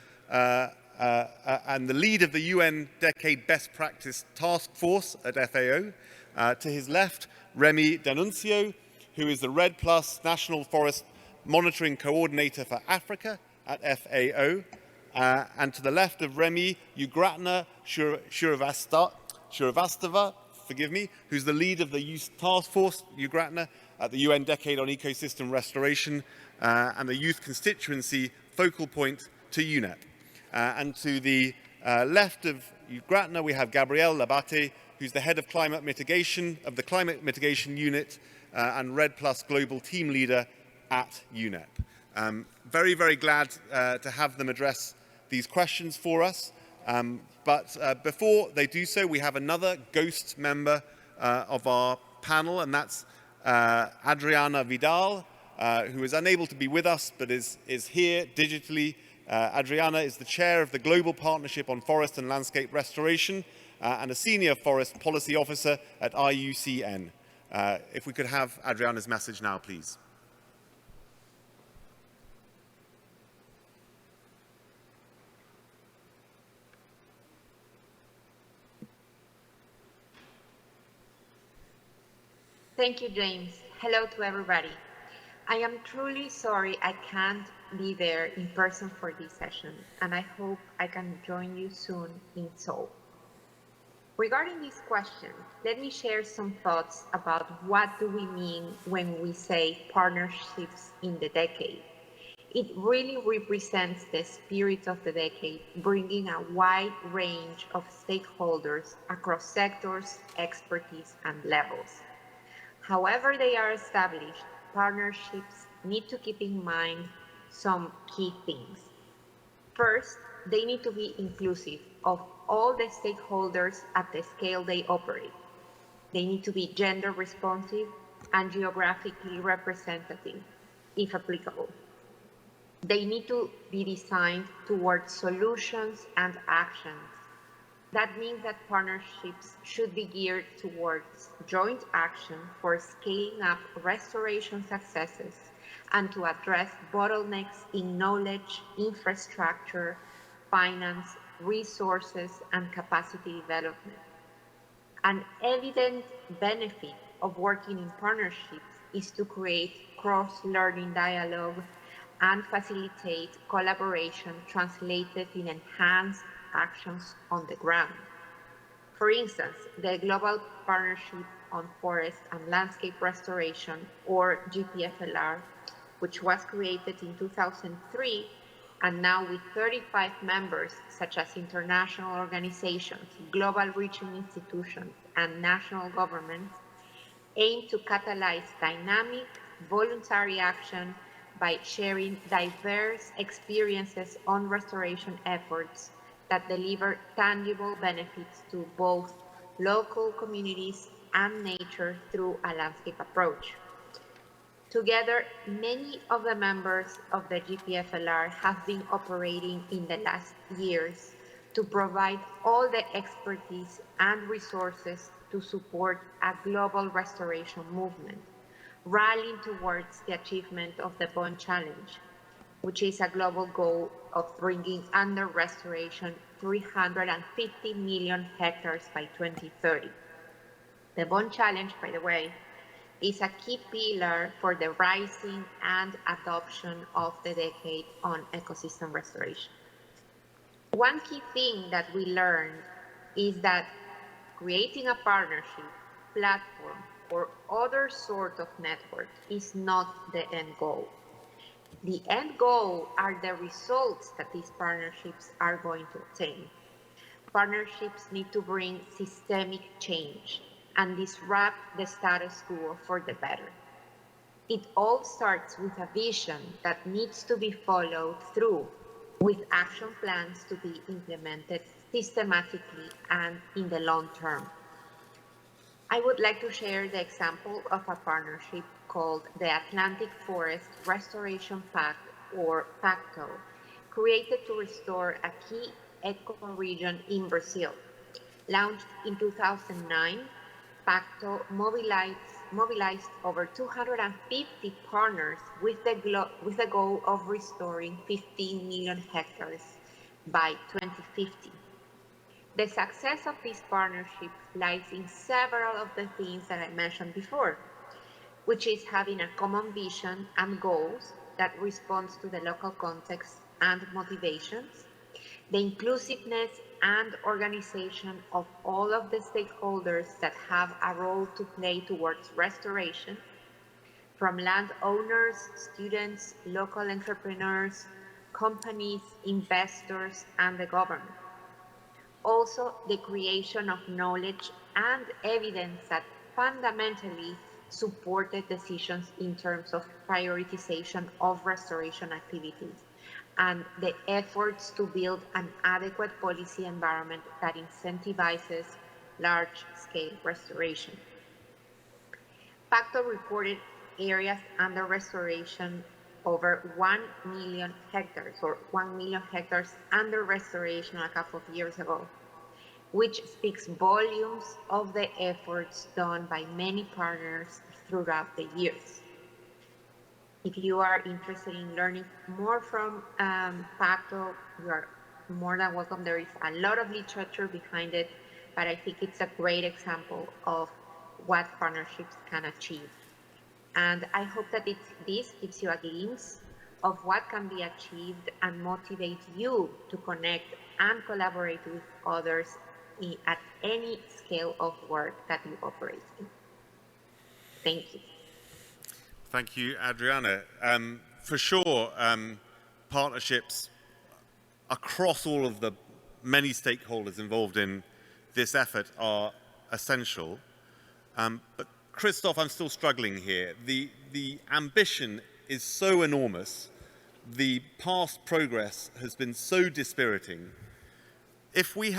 lead of the UN Decade Best Practice Task Force at FAO. To his left, Remy D'Annunzio, who is the REDD+ National Forest Monitoring Coordinator for Africa at FAO. And to the left of Remy, Ugratna Shrivastava, who's the lead of the Youth Task Force, Ugratna, at the UN Decade on Ecosystem Restoration, and the Youth Constituency Focal Point to UNEP. And to the left of Ugratna, we have Gabrielle Labate, who's the head of climate mitigation of the Climate Mitigation Unit and REDD+ Global Team Leader at UNEP. Very, very glad to have them address these questions for us. But before they do so, we have another ghost member of our panel, and that's Adriana Vidal, who is unable to be with us, but is here digitally. Adriana is the chair of the Global Partnership on Forest and Landscape Restoration and a senior forest policy officer at IUCN. If we could have Adriana's message now, please. Thank you, James. Hello to everybody. I am truly sorry I can't be there in person for this session, and I hope I can join you soon in Seoul. Regarding this question, let me share some thoughts about what do we mean when we say partnerships in the decade. It really represents the spirit of the decade, bringing a wide range of stakeholders across sectors, expertise, and levels. However they are established, partnerships need to keep in mind some key things. First, they need to be inclusive of all the stakeholders at the scale they operate. They need to be gender responsive and geographically representative, if applicable. They need to be designed towards solutions and actions. That means that partnerships should be geared towards joint action for scaling up restoration successes and to address bottlenecks in knowledge, infrastructure, finance, resources, and capacity development. An evident benefit of working in partnerships is to create cross-learning dialogue and facilitate collaboration translated in enhanced actions on the ground. For instance, the Global Partnership on Forest and Landscape Restoration, or GPFLR, which was created in 2003, and now with 35 members, such as international organizations, global reaching institutions, and national governments, aim to catalyze dynamic, voluntary action by sharing diverse experiences on restoration efforts that deliver tangible benefits to both local communities and nature through a landscape approach. Together, many of the members of the GPFLR have been operating in the last years to provide all the expertise and resources to support a global restoration movement, rallying towards the achievement of the Bond Challenge, which is a global goal of bringing under restoration 350 million hectares by 2030. The Bond Challenge, by the way, is a key pillar for the rising and adoption of the decade on ecosystem restoration. One key thing that we learned is that creating a partnership, platform, or other sort of network is not the end goal. The end goal are the results that these partnerships are going to obtain. Partnerships need to bring systemic change and disrupt the status quo for the better. It all starts with a vision that needs to be followed through with action plans to be implemented systematically and in the long term. I would like to share the example of a partnership called the Atlantic Forest Restoration Pact, or PACTO, created to restore a key ecoregion in Brazil. Launched in 2009, PACTO mobilized over 250 partners with the goal of restoring 15 million hectares by 2050. The success of this partnership lies in several of the things that I mentioned before, which is having a common vision and goals that responds to the local context and motivations, the inclusiveness and organization of all of the stakeholders that have a role to play towards restoration, from landowners, students, local entrepreneurs, companies, investors, and the government. Also, the creation of knowledge and evidence that fundamentally supported decisions in terms of prioritization of restoration activities, and the efforts to build an adequate policy environment that incentivizes large-scale restoration. PACTO reported areas under restoration over 1 million hectares, or 1 million hectares under restoration a couple of years ago, which speaks volumes of the efforts done by many partners throughout the years. If you are interested in learning more from PACTO, you are more than welcome. There is a lot of literature behind it, but I think it's a great example of what partnerships can achieve. And I hope that this gives you a glimpse of what can be achieved and motivate you to connect and collaborate with others at any scale of work that you operate in. Thank you. Thank you, Adriana. For sure, partnerships across all of the many stakeholders involved in this effort are essential. But Christoph, I'm still struggling here. The ambition is so enormous. The past progress has been so dispiriting. If we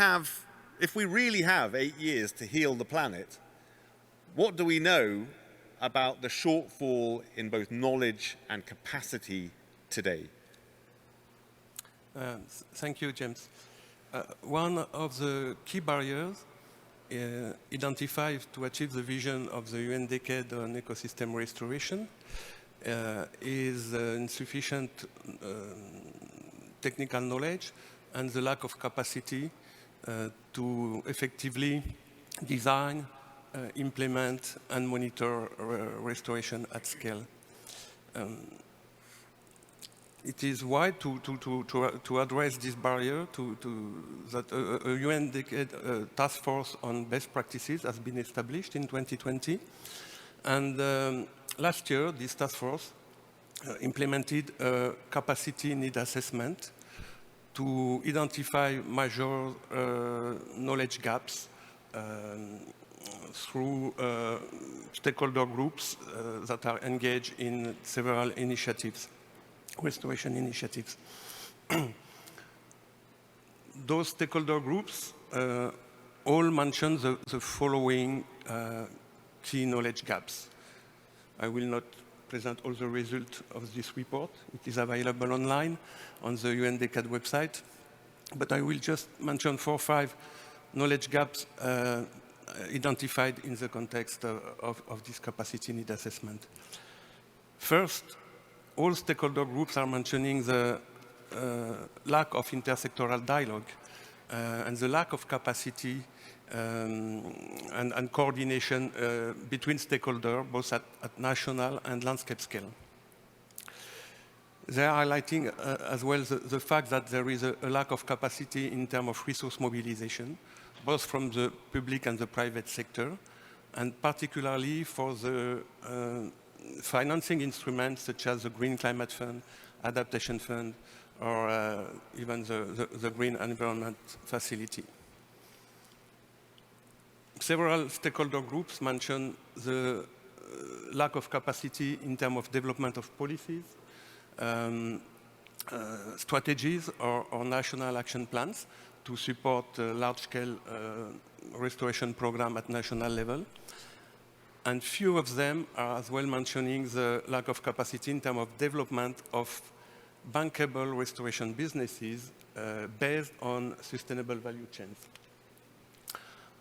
really have 8 years to heal the planet, what do we know about the shortfall in both knowledge and capacity today? Thank you, James. One of the key barriers identified to achieve the vision of the UN Decade on ecosystem restoration is insufficient technical knowledge and the lack of capacity to effectively design, implement, and monitor restoration at scale. It is why to address this barrier, that a UN Decade task force on best practices has been established in 2020. And last year, this task force implemented a capacity need assessment to identify major knowledge gaps through stakeholder groups that are engaged in several initiatives. Restoration initiatives. Those stakeholder groups all mention the following key knowledge gaps. I will not present all the results of this report. It is available online on the UN Decade website. But I will just mention 4 or 5 knowledge gaps identified in the context of this capacity need assessment. First, all stakeholder groups are mentioning the lack of intersectoral dialogue and the lack of capacity and coordination between stakeholders, both at national and landscape scale. They are highlighting as well the fact that there is a lack of capacity in terms of resource mobilization, both from the public and the private sector, and particularly for the financing instruments such as the Green Climate Fund, Adaptation Fund, or even the Green Environment Facility. Several stakeholder groups mention the lack of capacity in terms of development of policies, strategies, or national action plans to support large-scale restoration program at national level. And few of them are as well mentioning the lack of capacity in terms of development of bankable restoration businesses based on sustainable value chains.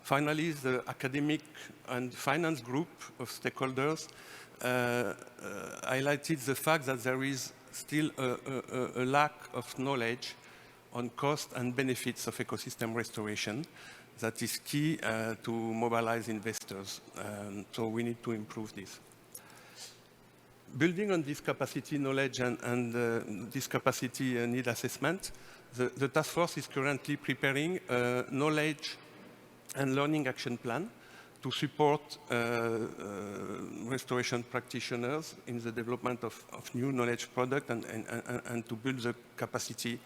Finally, the academic and finance group of stakeholders highlighted the fact that there is still a lack of knowledge on cost and benefits of ecosystem restoration that is key to mobilize investors. So we need to improve this. Building on this capacity knowledge and this capacity need assessment, the task force is currently preparing a knowledge and learning action plan to support restoration practitioners in the development of new knowledge products and to build the capacity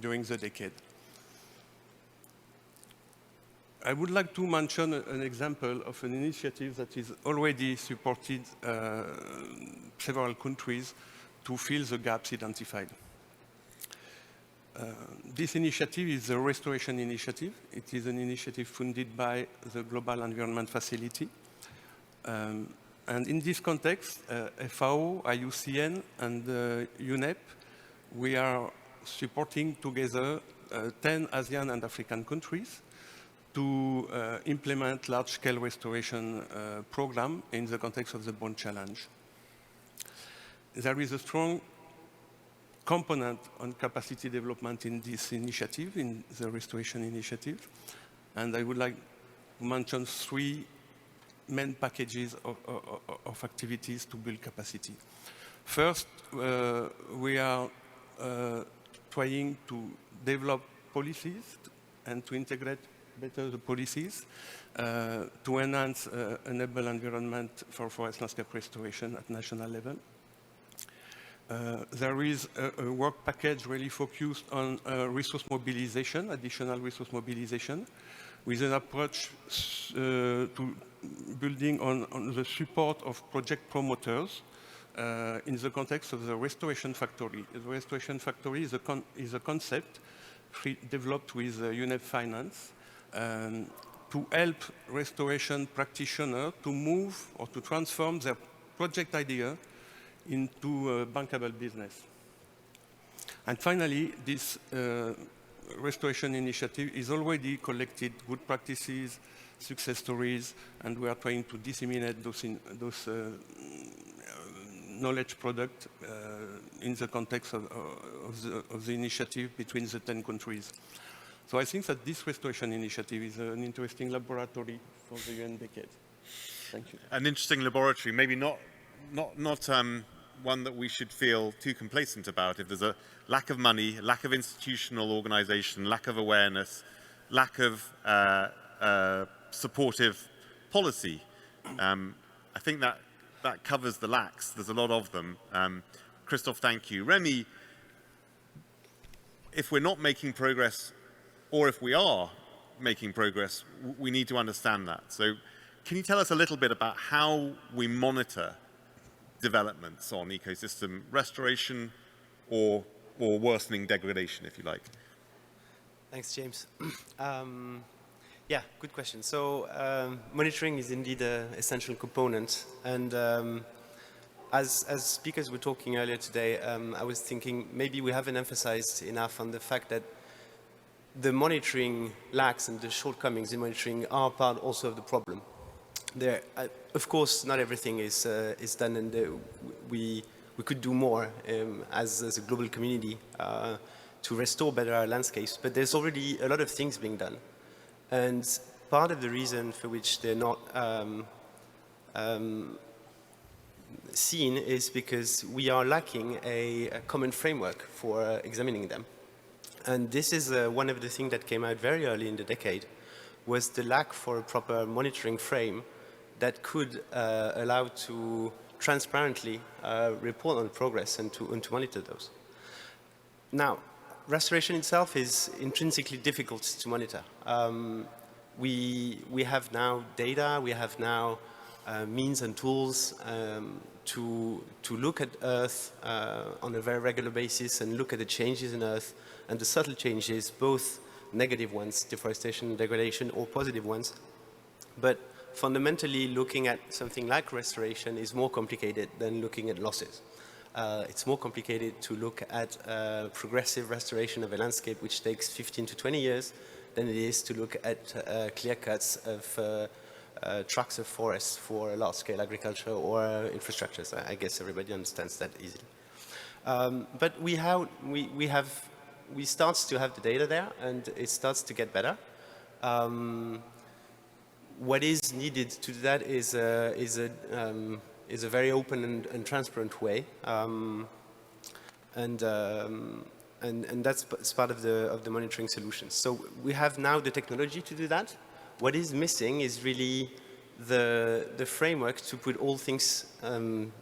during the decade. I would like to mention an example of an initiative that is already supported several countries to fill the gaps identified. This initiative is the Restoration Initiative. It is an initiative funded by the Global Environment Facility. And in this context, FAO, IUCN, and UNEP, we are supporting together 10 ASEAN and African countries to implement large-scale restoration program in the context of the Bond Challenge. There is a strong component on capacity development in this initiative, in the Restoration Initiative, and I would like to mention 3 main packages of activities to build capacity. First, we are trying to develop policies and to integrate better the policies to enhance enable environment for forest landscape restoration at national level. There is a work package really focused on resource mobilization, additional resource mobilization, with an approach to building on the support of project promoters in the context of the restoration factory. The restoration factory is a concept developed with UNEP finance to help restoration practitioners to move or to transform their project idea into a bankable business. And finally, this restoration initiative is already collected good practices, success stories, and we are trying to disseminate those knowledge product in the context of the initiative between the 10 countries. So I think that this restoration initiative is an interesting laboratory for the UN decade. Thank you. An interesting laboratory, maybe not one that we should feel too complacent about. If there's a lack of money, lack of institutional organization, lack of awareness, lack of supportive policy, I think that covers the lacks. There's a lot of them. Christophe, thank you. Remy, if we're not making progress, or if we are making progress, we need to understand that. So can you tell us a little bit about how we monitor developments on ecosystem restoration or worsening degradation, if you like? Thanks, James. Yeah, good question. So monitoring is indeed an essential component. And as speakers were talking earlier today, I was thinking maybe we haven't emphasized enough on the fact that the monitoring lacks and the shortcomings in monitoring are part also of the problem. There, of course, not everything is done, and we could do more as a global community to restore better our landscapes. But there's already a lot of things being done, and part of the reason for which they're not seen is because we are lacking a common framework for examining them. And this is one of the things that came out very early in the decade, was the lack for a proper monitoring frame that could allow to transparently report on progress and to monitor those. Now, restoration itself is intrinsically difficult to monitor. We have now data, we have now means and tools to look at Earth on a very regular basis and look at the changes in Earth and the subtle changes, both negative ones, deforestation, degradation, or positive ones. But fundamentally, looking at something like restoration is more complicated than looking at losses. It's more complicated to look at progressive restoration of a landscape, which takes 15 to 20 years, than it is to look at clear cuts of tracts of forests for large-scale agriculture or infrastructures. I guess everybody understands that easily. But we start to have the data there, and it starts to get better. What is needed to do that is a very open and transparent way, and that's part of the monitoring solutions. So we have now the technology to do that. What is missing is really the framework to put all things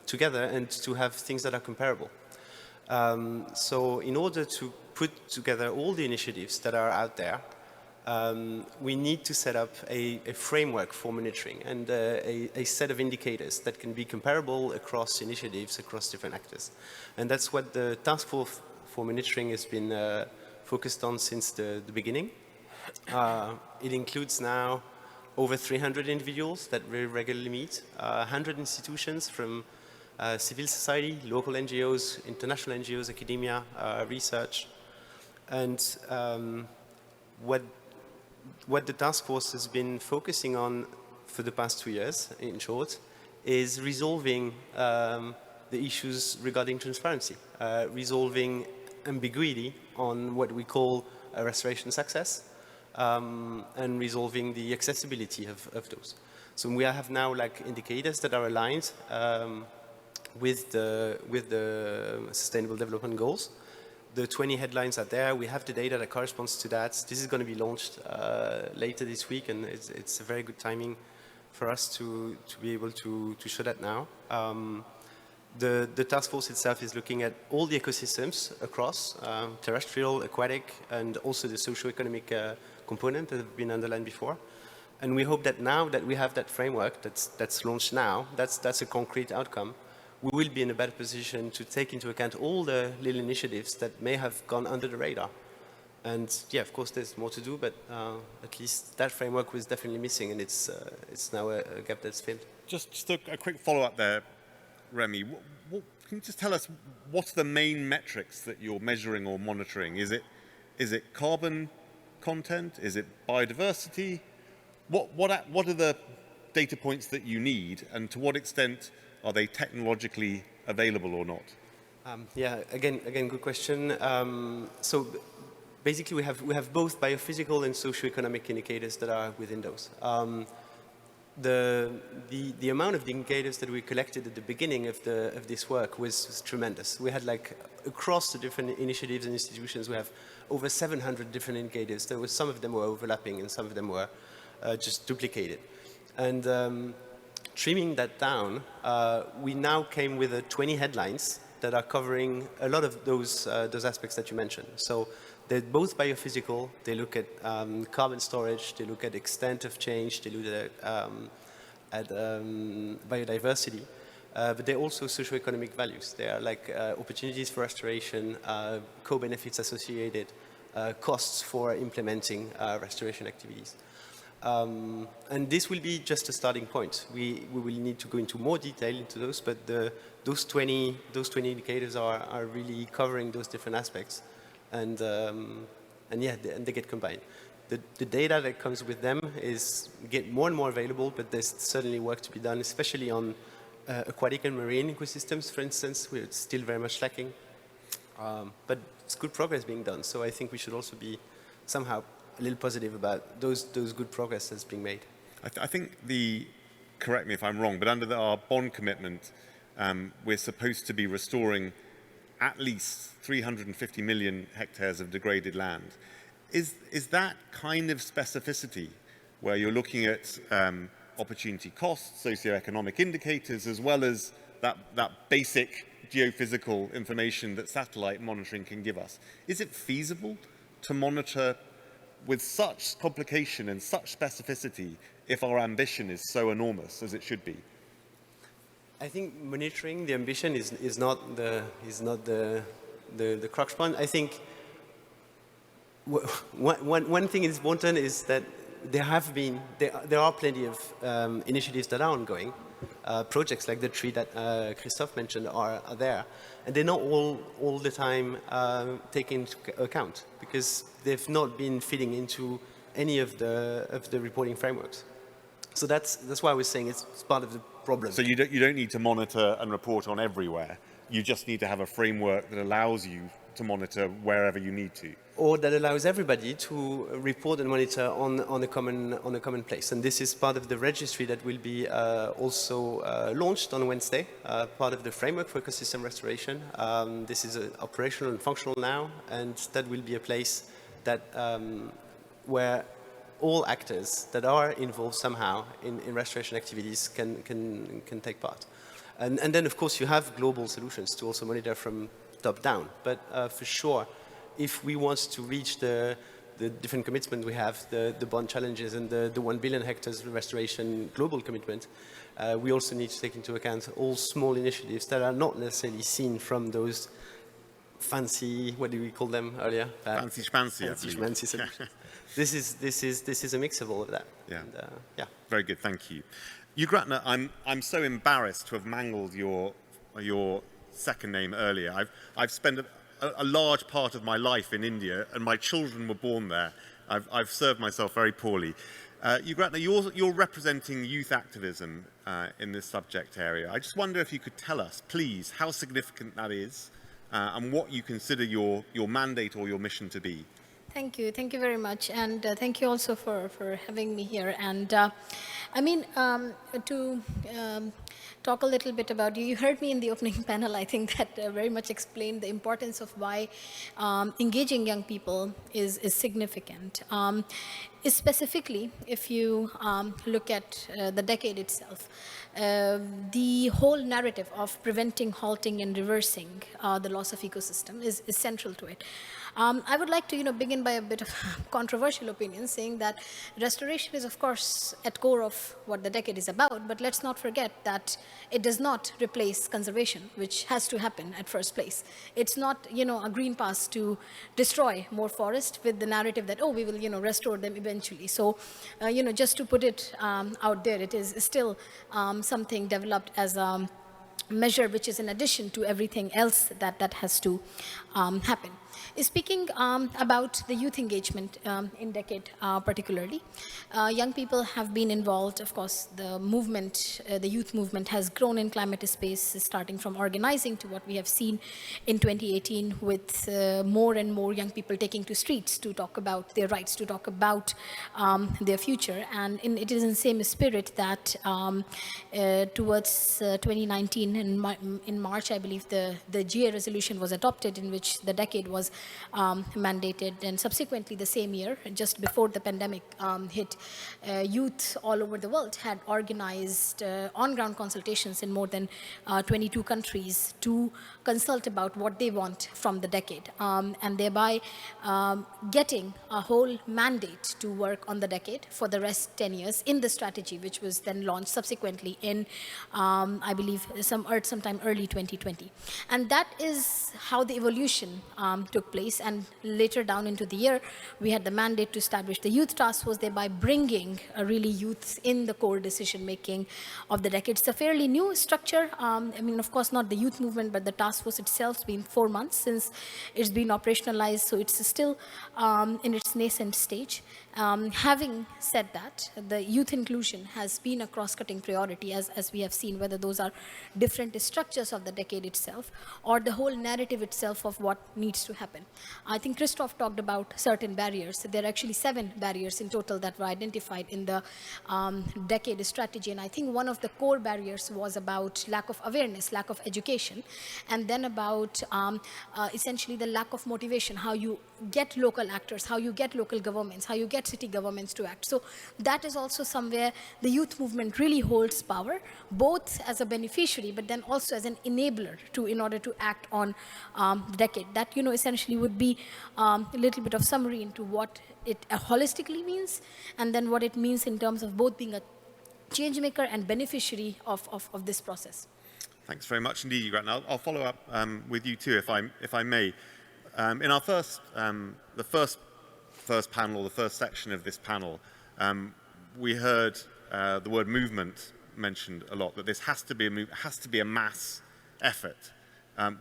together and to have things that are comparable. So in order to put together all the initiatives that are out there, we need to set up a framework for monitoring and a set of indicators that can be comparable across initiatives, across different actors. And that's what the Task Force for Monitoring has been focused on since the beginning. It includes now over 300 individuals that we regularly meet, 100 institutions from civil society, local NGOs, international NGOs, academia, research. And what the task force has been focusing on for the past 2 years, in short, is resolving the issues regarding transparency, resolving ambiguity on what we call a restoration success, and resolving the accessibility of those. So we have now like indicators that are aligned with the Sustainable Development Goals. The 20 headlines are there. We have the data that corresponds to that. This is going to be launched later this week, and it's a very good timing for us to be able to show that now. The task force itself is looking at all the ecosystems across, terrestrial, aquatic, and also the socio-economic component that have been underlined before. And we hope that now that we have that framework that's launched now, that's a concrete outcome, we will be in a better position to take into account all the little initiatives that may have gone under the radar. And yeah, of course, there's more to do, but at least that framework was definitely missing, and it's now a gap that's filled. Just a quick follow-up there, Remy. Can you just tell us what's the main metrics that you're measuring or monitoring? Is it carbon content? Is it biodiversity? What are the data points that you need, and to what extent are they technologically available or not? Yeah, again, good question. So basically, we have both biophysical and socioeconomic indicators that are within those. The amount of the indicators that we collected at the beginning of this work was tremendous. We had like across the different initiatives and institutions, we have over 700 different indicators. Some of them were overlapping, and some of them were just duplicated. And trimming that down, we now came with 20 headlines that are covering a lot of those aspects that you mentioned. So they're both biophysical. They look at carbon storage. They look at extent of change. They look at biodiversity. But they're also socioeconomic values. They are like opportunities for restoration, co-benefits associated, costs for implementing restoration activities. And this will be just a starting point. We will need to go into more detail into those, but those 20 indicators are really covering those different aspects, and yeah, they get combined. The data that comes with them get more and more available, but there's certainly work to be done, especially on aquatic and marine ecosystems, for instance, where it's still very much lacking. But it's good progress being done, so I think we should also be somehow a little positive about those good progress that's being made. I think correct me if I'm wrong, but under our bond commitment, we're supposed to be restoring at least 350 million hectares of degraded land. Is that kind of specificity where you're looking at opportunity costs, socioeconomic indicators, as well as that basic geophysical information that satellite monitoring can give us? Is it feasible to monitor with such complication and such specificity if our ambition is so enormous as it should be? I think monitoring the ambition is not the crux point. I think one thing is important is that there are plenty of initiatives that are ongoing. Projects like the tree that Christophe mentioned are there, and they're not all the time taken into account because they've not been fitting into any of the reporting frameworks. So that's why I was saying it's part of the problem. So you don't need to monitor and report on everywhere. You just need to have a framework that allows you to monitor wherever you need to. Or that allows everybody to report and monitor on a common place. And this is part of the registry that will be also launched on Wednesday, part of the framework for ecosystem restoration. This is operational and functional now, and that will be a place that where all actors that are involved somehow in restoration activities can take part. And then, of course, you have global solutions to also monitor from top down. But for sure, if we want to reach the different commitment we have, the bond challenges and the 1 billion hectares restoration global commitment, we also need to take into account all small initiatives that are not necessarily seen from those fancy, what do we call them earlier? Fancy schmancy solutions. This is a mix of all of that. Yeah. And, yeah. Very good, thank you. Ugratna, I'm so embarrassed to have mangled your second name earlier. I've spent a large part of my life in India, and my children were born there. I've served myself very poorly. Ugratna, you're representing youth activism in this subject area. I just wonder if you could tell us, please, how significant that is and what you consider your mandate or your mission to be. Thank you. Thank you very much. And thank you also for having me here. And to talk a little bit about you, you heard me in the opening panel, I think that very much explained the importance of why engaging young people is significant. Specifically, if you look at the decade itself, the whole narrative of preventing, halting, and reversing the loss of ecosystem is central to it. I would like to begin by a bit of controversial opinion, saying that restoration is, of course, at core of what the decade is about, but let's not forget that it does not replace conservation, which has to happen at first place. It's not, a green pass to destroy more forest with the narrative that, oh, we will, restore them eventually. So, just to put it out there, it is still something developed as a measure which is in addition to everything else that has to happen. Speaking about the youth engagement in decade particularly, young people have been involved. Of course, the movement, the youth movement has grown in climate space, starting from organizing to what we have seen in 2018 with more and more young people taking to streets to talk about their rights, to talk about their future. And it is in the same spirit that towards 2019, in March, I believe, the GA resolution was adopted, in which the decade was mandated, and subsequently the same year, just before the pandemic hit, youth all over the world had organized on-ground consultations in more than 22 countries to consult about what they want from the decade, and thereby getting a whole mandate to work on the decade for the rest 10 years in the strategy, which was then launched subsequently in, I believe, sometime early 2020. And that is how the evolution took place. And later down into the year, we had the mandate to establish the Youth Task Force, thereby bringing really youth in the core decision-making of the decade. It's a fairly new structure. Of course, not the youth movement, but the task force itself. It's been 4 months since it's been operationalized, so it's still in its nascent stage. Having said that, the youth inclusion has been a cross-cutting priority, as we have seen, whether those are different structures of the decade itself or the whole narrative itself of what needs to happen. I think Christoph talked about certain barriers. There are actually 7 barriers in total that were identified in the decade strategy, and I think one of the core barriers was about lack of awareness, lack of education, and then about essentially the lack of motivation, how you get local actors, how you get local governments, how you get city governments to act. So that is also somewhere the youth movement really holds power, both as a beneficiary, but then also as an enabler in order to act on the decade. That, essentially would be a little bit of summary into what it holistically means, and then what it means in terms of both being a change maker and beneficiary of this process. Thanks very much indeed, Grant. I'll follow up with you too, if I may. In our the first panel, or the first section of this panel, we heard the word movement mentioned a lot, that this has to be a mass effort,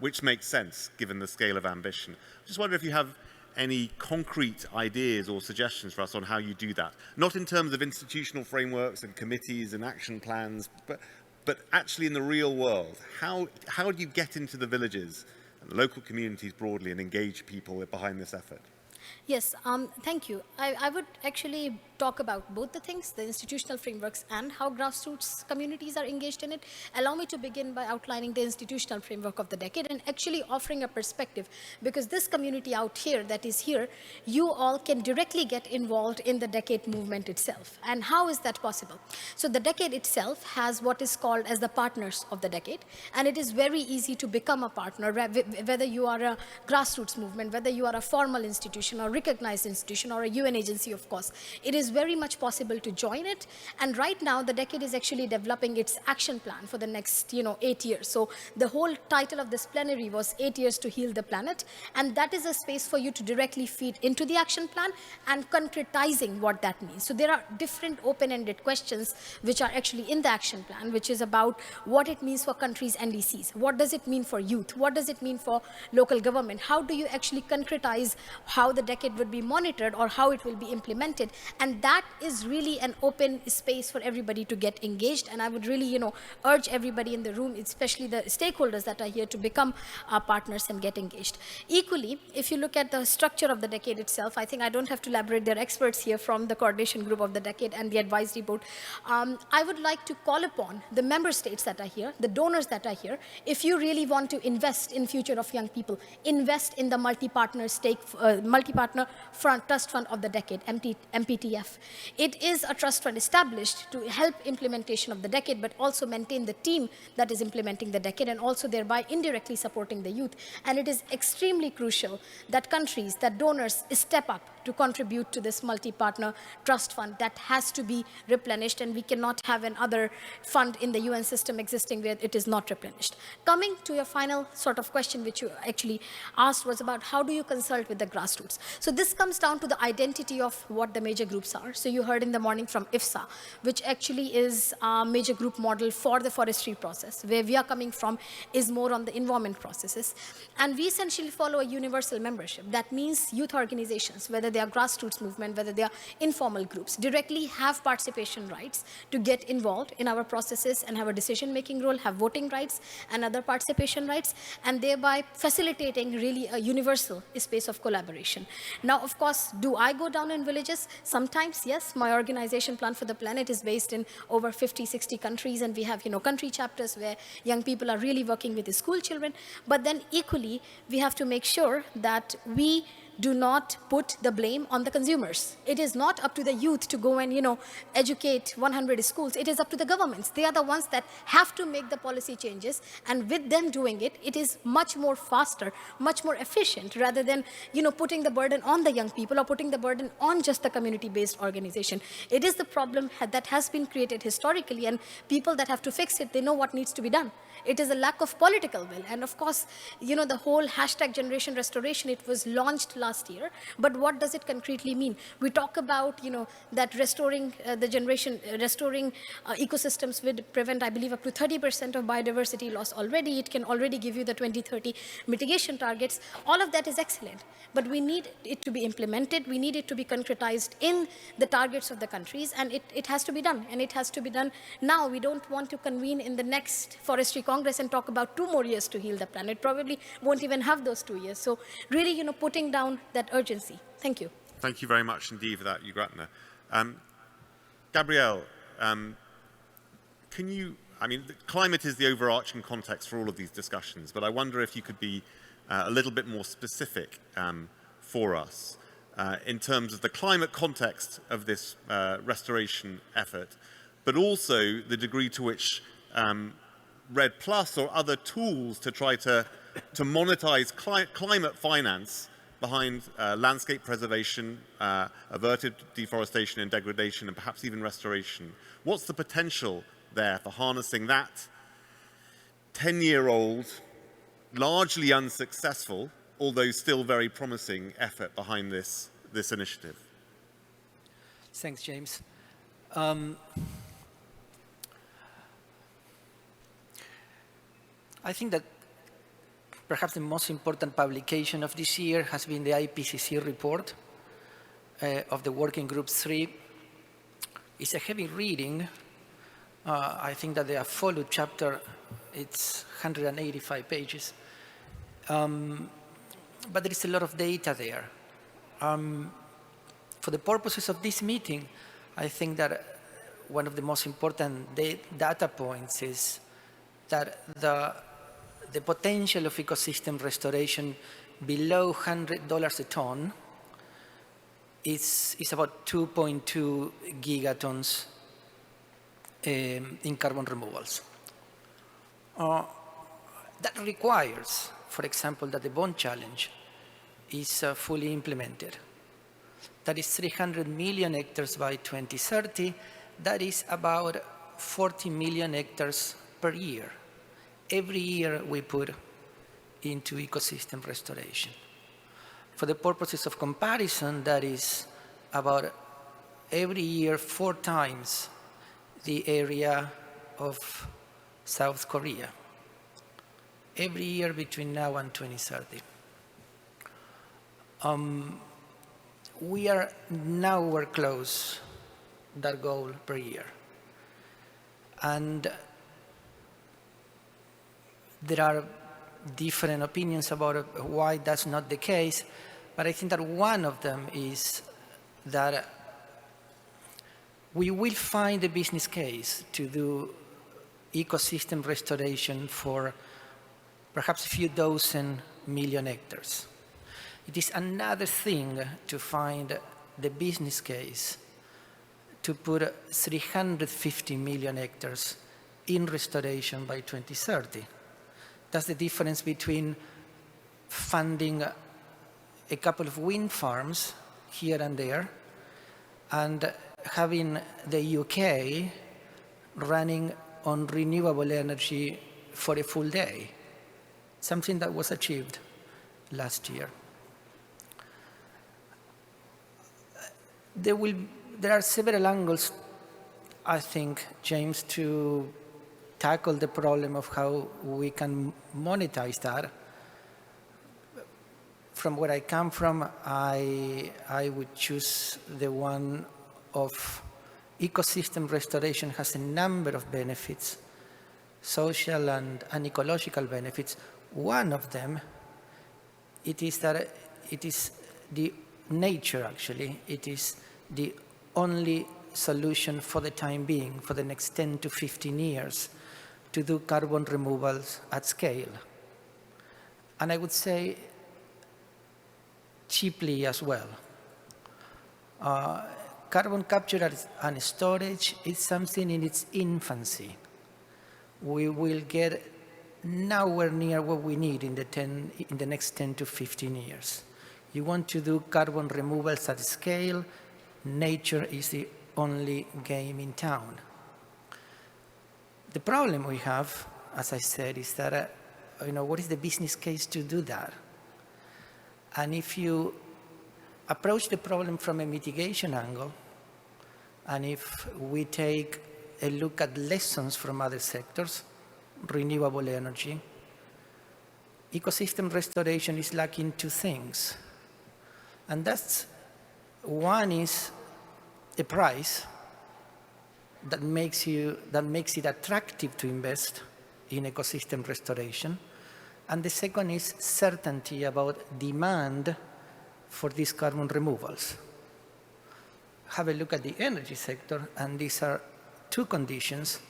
which makes sense given the scale of ambition. I just wonder if you have any concrete ideas or suggestions for us on how you do that, not in terms of institutional frameworks and committees and action plans, but actually in the real world. How do you get into the villages and the local communities broadly and engage people behind this effort? Yes, thank you. I would actually talk about both the things, the institutional frameworks and how grassroots communities are engaged in it. Allow me to begin by outlining the institutional framework of the decade and actually offering a perspective, because this community out here that is here, you all can directly get involved in the decade movement itself. And how is that possible? So the decade itself has what is called as the partners of the decade, and it is very easy to become a partner, whether you are a grassroots movement, whether you are a formal institution or recognized institution or a UN agency, of course. It is very much possible to join it. And right now, the decade is actually developing its action plan for the next, 8 years. So the whole title of this plenary was 8 years to heal the planet. And that is a space for you to directly feed into the action plan and concretizing what that means. So there are different open-ended questions which are actually in the action plan, which is about what it means for countries' NDCs. What does it mean for youth? What does it mean for local government? How do you actually concretize how the decade would be monitored or how it will be implemented? And And that is really an open space for everybody to get engaged. And I would really, urge everybody in the room, especially the stakeholders that are here, to become our partners and get engaged. Equally, if you look at the structure of the decade itself, I think I don't have to elaborate. There are experts here from the coordination group of the decade and the advisory board. I would like to call upon the member states that are here, the donors that are here, if you really want to invest in future of young people, invest in the multi-partner trust fund of the decade, MPTF. It is a trust fund established to help implementation of the decade, but also maintain the team that is implementing the decade, and also thereby indirectly supporting the youth. And it is extremely crucial that countries, that donors step up to contribute to this multi-partner trust fund that has to be replenished, and we cannot have another fund in the UN system existing where it is not replenished. Coming to your final sort of question, which you actually asked, was about how do you consult with the grassroots. So this comes down to the identity of what the major groups are. So you heard in the morning from IFSA, which actually is a major group model for the forestry process. Where we are coming from is more on the environment processes. And we essentially follow a universal membership. That means youth organizations, whether they are grassroots movement, whether they are informal groups, directly have participation rights to get involved in our processes and have a decision-making role, have voting rights and other participation rights, and thereby facilitating really a universal space of collaboration. Now, of course, do I go down in villages? Sometimes, yes. My organization, Plan for the Planet, is based in over 50, 60 countries, and we have, country chapters where young people are really working with the school children. But then equally, we have to make sure that we do not put the blame on the consumers. It is not up to the youth to go and, educate 100 schools. It is up to the governments. They are the ones that have to make the policy changes. And with them doing it, it is much more faster, much more efficient, rather than, putting the burden on the young people or putting the burden on just the community-based organization. It is the problem that has been created historically, and people that have to fix it, they know what needs to be done. It is a lack of political will. And of course, the whole hashtag Generation Restoration, it was launched last year. But what does it concretely mean? We talk about, that restoring ecosystems would prevent, I believe, up to 30% of biodiversity loss already. It can already give you the 2030 mitigation targets. All of that is excellent. But we need it to be implemented. We need it to be concretized in the targets of the countries. And it has to be done. And it has to be done now. We don't want to convene in the next Forestry Congress and talk about 2 more years to heal the planet. Probably won't even have those 2 years. So really, putting down that urgency. Thank you. Thank you very much indeed for that, Ugratna. Gabrielle, the climate is the overarching context for all of these discussions, but I wonder if you could be a little bit more specific for us in terms of the climate context of this restoration effort, but also the degree to which REDD+ or other tools to try to monetize climate finance behind landscape preservation, averted deforestation and degradation, and perhaps even restoration. What's the potential there for harnessing that 10-year-old, largely unsuccessful, although still very promising effort behind this initiative? Thanks, James. I think that perhaps the most important publication of this year has been the IPCC report of the Working Group 3. It's a heavy reading. I think that the follow chapter, it's 185 pages. But there is a lot of data there. For the purposes of this meeting, I think that one of the most important data points is that the potential of ecosystem restoration below $100 a ton is about 2.2 gigatons in carbon removals. That requires, for example, that the bond challenge is fully implemented. That is 300 million hectares by 2030. That is about 40 million hectares per year. Every year we put into ecosystem restoration. For the purposes of comparison, that is about every year 4 times the area of South Korea. Every year between now and 2030. We're close that goal per year. And there are different opinions about why that's not the case, but I think that one of them is that we will find a business case to do ecosystem restoration for perhaps a few dozen million hectares. It is another thing to find the business case to put 350 million hectares in restoration by 2030. That's the difference between funding a couple of wind farms here and there and having the UK running on renewable energy for a full day, something that was achieved last year. There are several angles, I think, James, to tackle the problem of how we can monetize that. From where I come from, I would choose the one of ecosystem restoration has a number of benefits, social and ecological benefits. One of them, it is that it is the nature, actually. It is the only solution for the time being, for the next 10 to 15 years, to do carbon removals at scale. And I would say cheaply as well. Carbon capture and storage is something in its infancy. We will get nowhere near what we need in the next 10 to 15 years. You want to do carbon removals at scale, nature is the only game in town. The problem we have, as I said, is that, what is the business case to do that? And if you approach the problem from a mitigation angle, and if we take a look at lessons from other sectors, renewable energy, ecosystem restoration is lacking two things. And that's, one is a price that makes it attractive to invest in ecosystem restoration. And the second is certainty about demand for these carbon removals. Have a look at the energy sector, and these are two conditions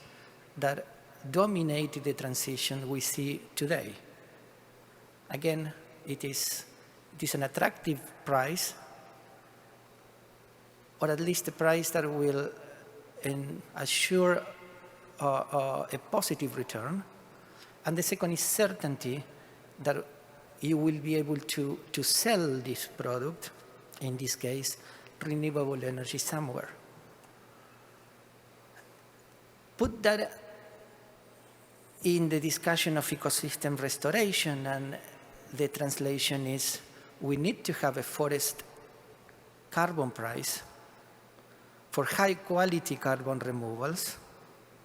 that dominate the transition we see today. Again, it is an attractive price, or at least a price that will assure a positive return. And the second is certainty that you will be able to sell this product, in this case, renewable energy somewhere. Put that in the discussion of ecosystem restoration, and the translation is we need to have a forest carbon price for high-quality carbon removals.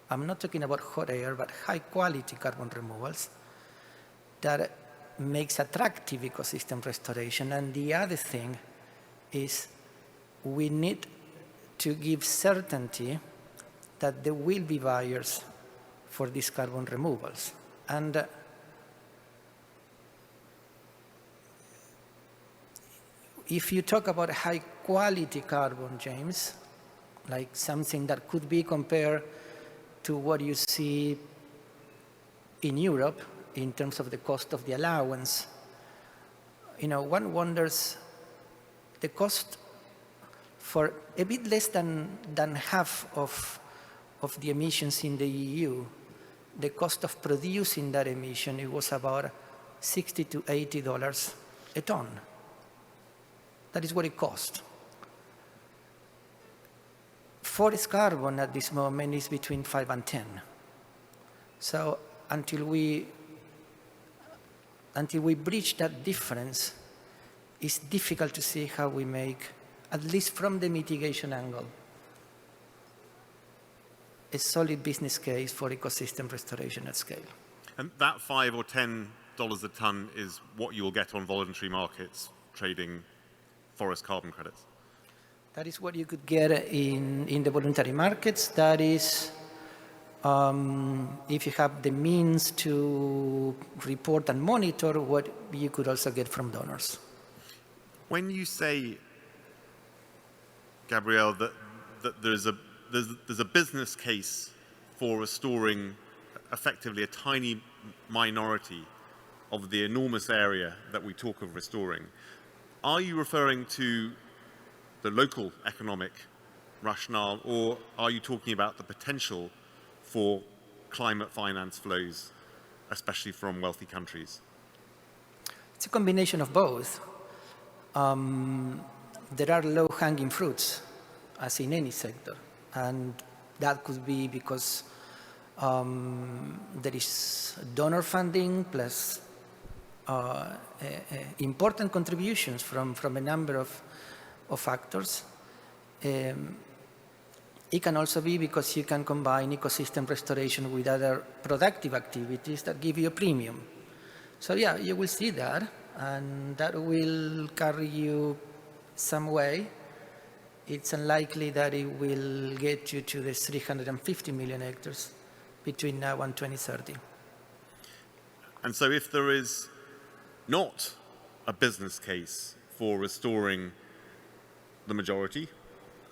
I'm not talking about hot air, but high-quality carbon removals that makes attractive ecosystem restoration. And the other thing is we need to give certainty that there will be buyers for these carbon removals. And if you talk about high-quality carbon, James, like something that could be compared to what you see in Europe in terms of the cost of the allowance, one wonders the cost for a bit less than half of the emissions in the EU. The cost of producing that emission, it was about $60 to $80 a ton. That is what it cost. Forest carbon at this moment is between 5 and 10. So until we bridge that difference, it's difficult to see how we make, at least from the mitigation angle, a solid business case for ecosystem restoration at scale. And that $5 or $10 a ton is what you will get on voluntary markets trading forest carbon credits? That is what you could get in the voluntary markets. That is, if you have the means to report and monitor, what you could also get from donors. When you say, Gabrielle, that there's a business case for restoring effectively a tiny minority of the enormous area that we talk of restoring, are you referring to the local economic rationale, or are you talking about the potential for climate finance flows, especially from wealthy countries? It's a combination of both. There are low-hanging fruits, as in any sector, and that could be because there is donor funding plus important contributions from a number of factors. It can also be because you can combine ecosystem restoration with other productive activities that give you a premium. So yeah, you will see that, and that will carry you some way. It's unlikely that it will get you to the 350 million hectares between now and 2030. And so if there is not a business case for restoring the majority,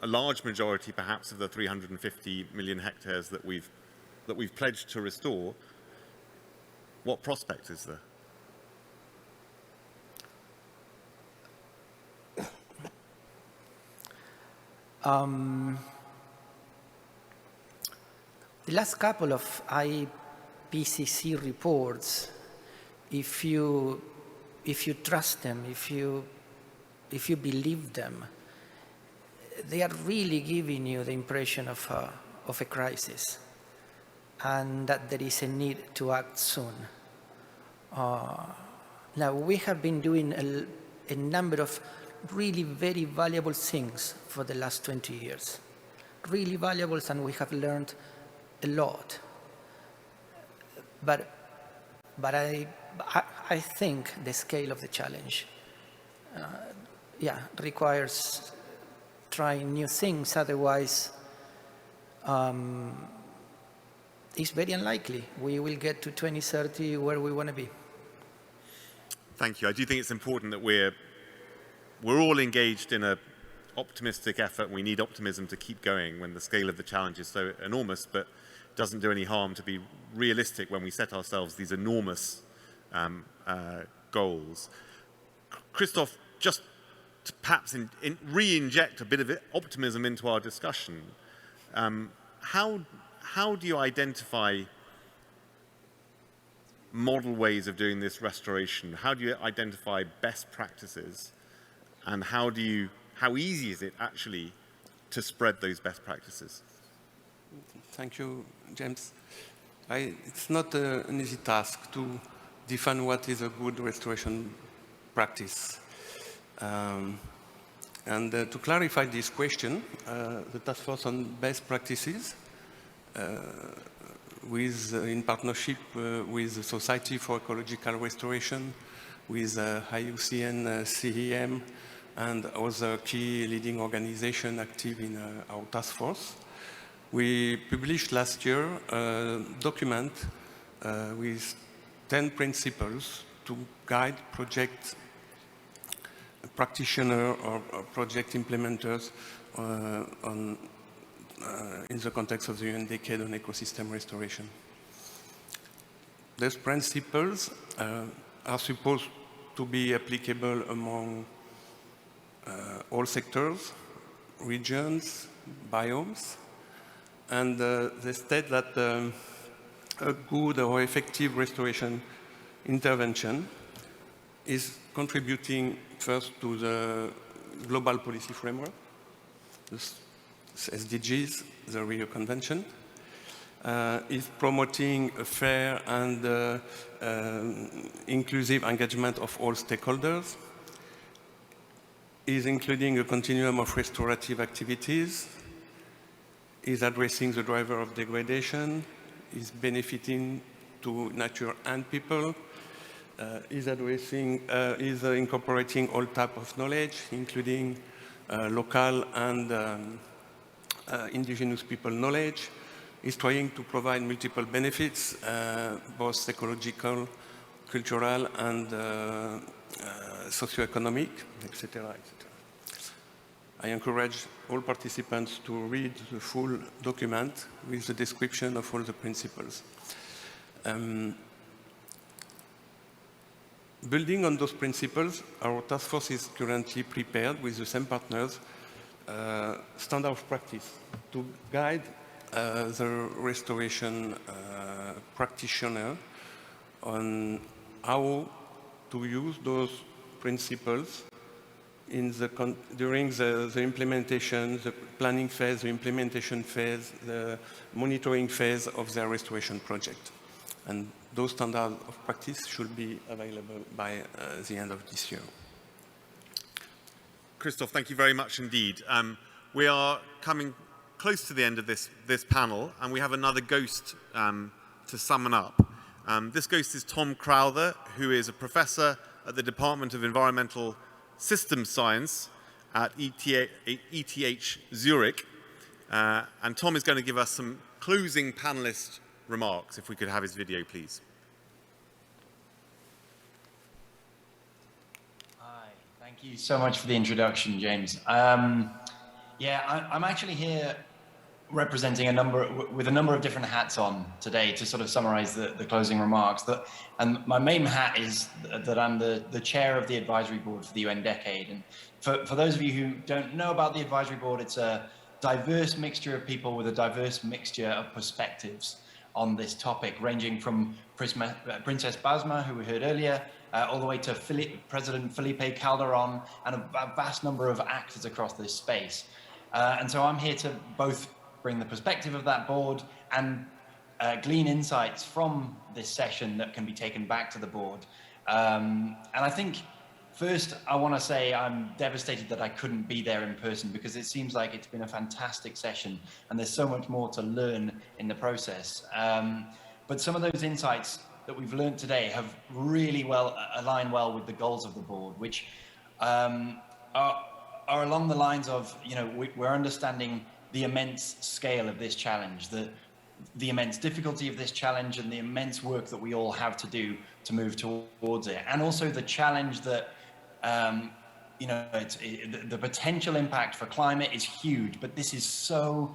a large majority perhaps of the 350 million hectares that we've pledged to restore, what prospect is there? The last couple of IPCC reports, if you trust them, if you believe them, they are really giving you the impression of a crisis, and that there is a need to act soon. Now, we have been doing a number of really very valuable things for the last 20 years. Really valuable, and we have learned a lot. But I think the scale of the challenge requires trying new things. Otherwise, it's very unlikely we will get to 2030 where we want to be. Thank you. I do think it's important that we're all engaged in an optimistic effort. We need optimism to keep going when the scale of the challenge is so enormous, but it doesn't do any harm to be realistic when we set ourselves these enormous goals. Christophe, just to perhaps re-inject a bit of optimism into our discussion, how do you identify model ways of doing this restoration? How do you identify best practices? And how easy is it actually to spread those best practices? Thank you, James. It's not an easy task to define what is a good restoration practice. And to clarify this question, the Task Force on Best Practices, in partnership with the Society for Ecological Restoration, with IUCN, CEM, and other key leading organizations active in our task force. We published last year a document with 10 principles to guide project practitioners or project implementers in the context of the UN Decade on Ecosystem Restoration. These principles are supposed to be applicable among all sectors, regions, biomes, and they state that a good or effective restoration intervention is contributing first to the global policy framework, the SDGs, the Rio Convention, is promoting a fair and inclusive engagement of all stakeholders, is including a continuum of restorative activities, is addressing the driver of degradation, is benefiting to nature and people, is incorporating all types of knowledge, including local and indigenous people knowledge. Is trying to provide multiple benefits, both ecological, cultural, and socioeconomic, etc., etc. I encourage all participants to read the full document with the description of all the principles. Building on those principles, our task force is currently prepared with the same partners, standard of practice to guide the restoration practitioner on how to use those principles in during the implementation, the planning phase, the implementation phase, the monitoring phase of their restoration project. And those standards of practice should be available by the end of this year. Christophe, thank you very much indeed. We are coming close to the end of this panel, and we have another ghost to summon up. This ghost is Tom Crowther, who is a professor at the Department of Environmental Systems Science at ETH Zurich. And Tom is going to give us some closing panelist remarks. If we could have his video, please. Hi, thank you so much for the introduction, James. Yeah, I'm actually here representing with a number of different hats on today to sort of summarize the closing remarks. And my main hat is that I'm the chair of the advisory board for the UN Decade. And for those of you who don't know about the advisory board, it's a diverse mixture of people with a diverse mixture of perspectives on this topic, ranging from Princess Basma, who we heard earlier, all the way to President Felipe Calderon, and a vast number of actors across this space. And so I'm here to both bring the perspective of that board and glean insights from this session that can be taken back to the board. And I think first I want to say I'm devastated that I couldn't be there in person, because it seems like it's been a fantastic session and there's so much more to learn in the process. But some of those insights that we've learned today have really aligned well with the goals of the board, which are along the lines of, we're understanding the immense scale of this challenge, the immense difficulty of this challenge, and the immense work that we all have to do to move towards it. And also the challenge that, the potential impact for climate is huge, but this is so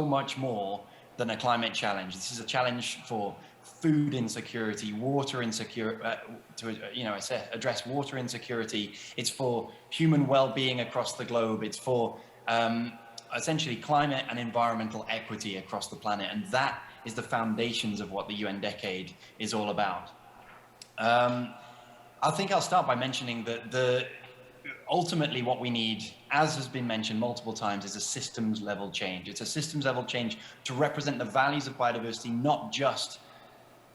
much more than a climate challenge. This is a challenge for food insecurity, water insecurity, address water insecurity. It's for human well-being across the globe. It's for essentially climate and environmental equity across the planet. And that is the foundations of what the UN Decade is all about. I think I'll start by mentioning that ultimately what we need, as has been mentioned multiple times, is a systems level change. It's a systems level change to represent the values of biodiversity, not just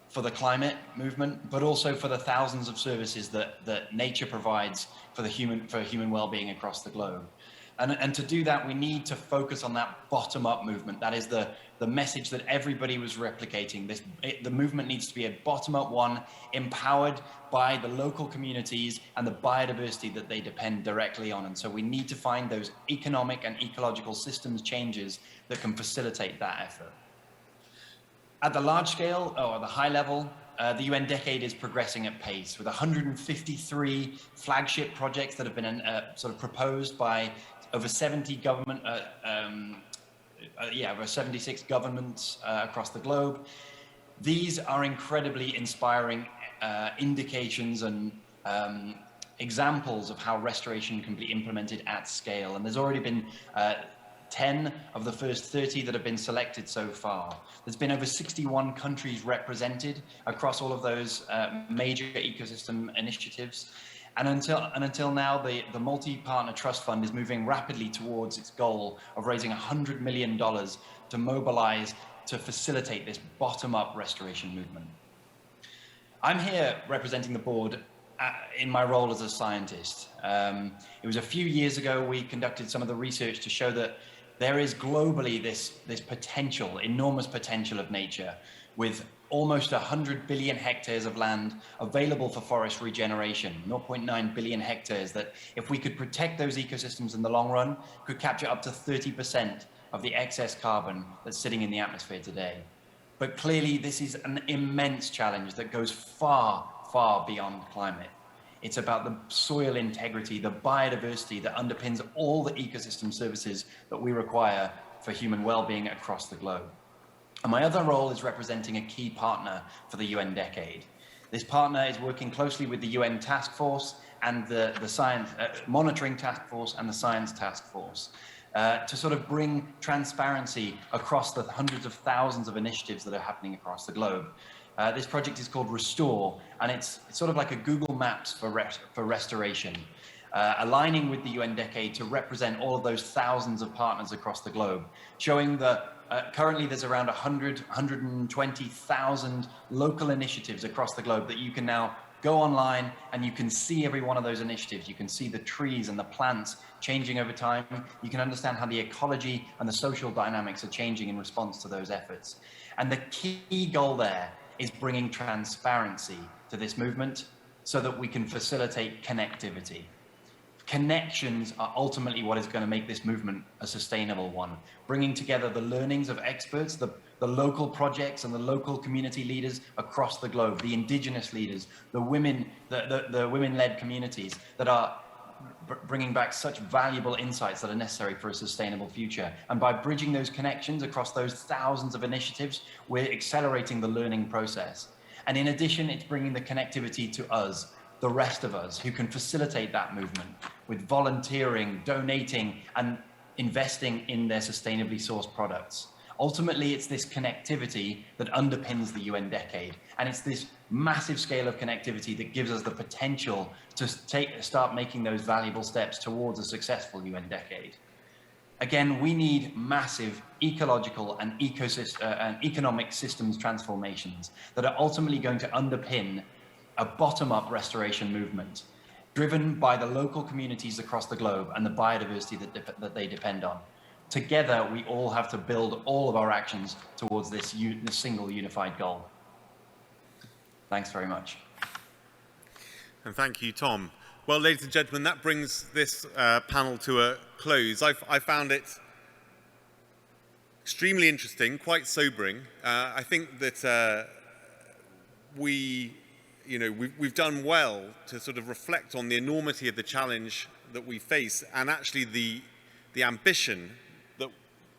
for the climate movement, but also for the thousands of services that nature provides for human well-being across the globe. And to do that, we need to focus on that bottom-up movement. That is the message that everybody was replicating. The movement needs to be a bottom-up one, empowered by the local communities and the biodiversity that they depend directly on. And so we need to find those economic and ecological systems changes that can facilitate that effort. At the large scale, or the high level, the UN Decade is progressing at pace with 153 flagship projects that have been sort of proposed by over 70 over 76 governments across the globe. These are incredibly inspiring indications and examples of how restoration can be implemented at scale. And there's already been 10 of the first 30 that have been selected so far. There's been over 61 countries represented across all of those major ecosystem initiatives. And until now, the Multi-Partner Trust Fund is moving rapidly towards its goal of raising $100 million to mobilize to facilitate this bottom-up restoration movement. I'm here representing the board in my role as a scientist. It was a few years ago we conducted some of the research to show that there is globally this potential, enormous potential of nature, with almost 100 billion hectares of land available for forest regeneration, 0.9 billion hectares that if we could protect those ecosystems in the long run, could capture up to 30% of the excess carbon that's sitting in the atmosphere today. But clearly this is an immense challenge that goes far, far beyond climate. It's about the soil integrity, the biodiversity that underpins all the ecosystem services that we require for human well-being across the globe. And my other role is representing a key partner for the UN Decade. This partner is working closely with the UN Task Force and the Science Monitoring Task Force and the Science Task Force to sort of bring transparency across the hundreds of thousands of initiatives that are happening across the globe. This project is called Restore, and it's sort of like a Google Maps for restoration, aligning with the UN Decade to represent all of those thousands of partners across the globe, showing that currently there's around 120,000 local initiatives across the globe that you can now go online and you can see every one of those initiatives. You can see the trees and the plants changing over time. You can understand how the ecology and the social dynamics are changing in response to those efforts. And the key goal there is bringing transparency to this movement so that we can facilitate connectivity. Connections are ultimately what is going to make this movement a sustainable one, bringing together the learnings of experts, the local projects and the local community leaders across the globe, the indigenous leaders, the women, the women-led communities that are bringing back such valuable insights that are necessary for a sustainable future. And by bridging those connections across those thousands of initiatives, we're accelerating the learning process. And in addition, it's bringing the connectivity to us, the rest of us, who can facilitate that movement with volunteering, donating, and investing in their sustainably sourced products. Ultimately, it's this connectivity that underpins the UN Decade. And it's this massive scale of connectivity that gives us the potential to start making those valuable steps towards a successful UN Decade. Again, we need massive ecological and economic systems transformations that are ultimately going to underpin a bottom-up restoration movement driven by the local communities across the globe and the biodiversity that they depend on. Together, we all have to build all of our actions towards this single unified goal. Thanks very much. And thank you, Tom. Well, ladies and gentlemen, that brings this panel to a close. I found it extremely interesting, quite sobering. I think that we've done well to sort of reflect on the enormity of the challenge that we face, and actually the ambition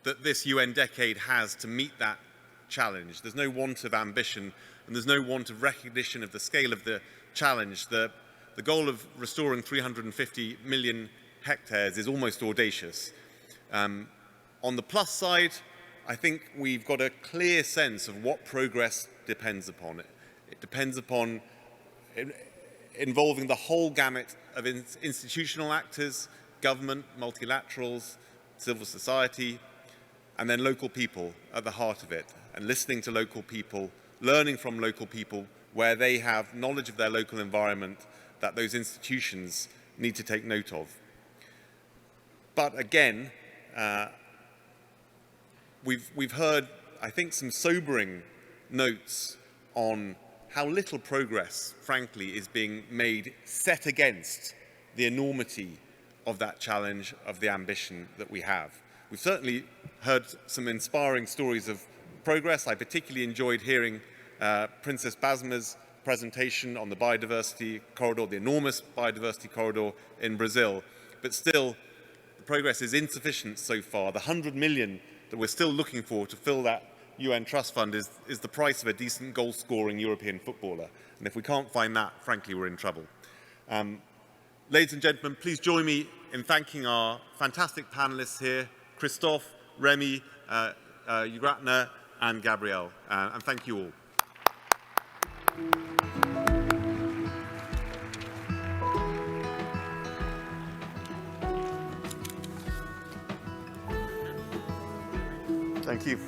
that this UN Decade has to meet that challenge. There's no want of ambition, and there's no want of recognition of the scale of the challenge. The goal of restoring 350 million hectares is almost audacious. On the plus side, I think we've got a clear sense of what progress depends upon. It depends upon involving the whole gamut of institutional actors, government, multilaterals, civil society, and then local people at the heart of it, and listening to local people, learning from local people where they have knowledge of their local environment that those institutions need to take note of. But again, we've heard, I think, some sobering notes on how little progress, frankly, is being made set against the enormity of that challenge, of the ambition that we have. We've certainly heard some inspiring stories of progress. I particularly enjoyed hearing Princess Basma's presentation on the biodiversity corridor, the enormous biodiversity corridor in Brazil. But still, the progress is insufficient so far. The 100 million that we're still looking for to fill that UN Trust Fund is the price of a decent goal-scoring European footballer. And if we can't find that, frankly, we're in trouble. Ladies and gentlemen, please join me in thanking our fantastic panelists here, Christophe, Remy, Ugratna, and Gabrielle. And thank you all. Thank you.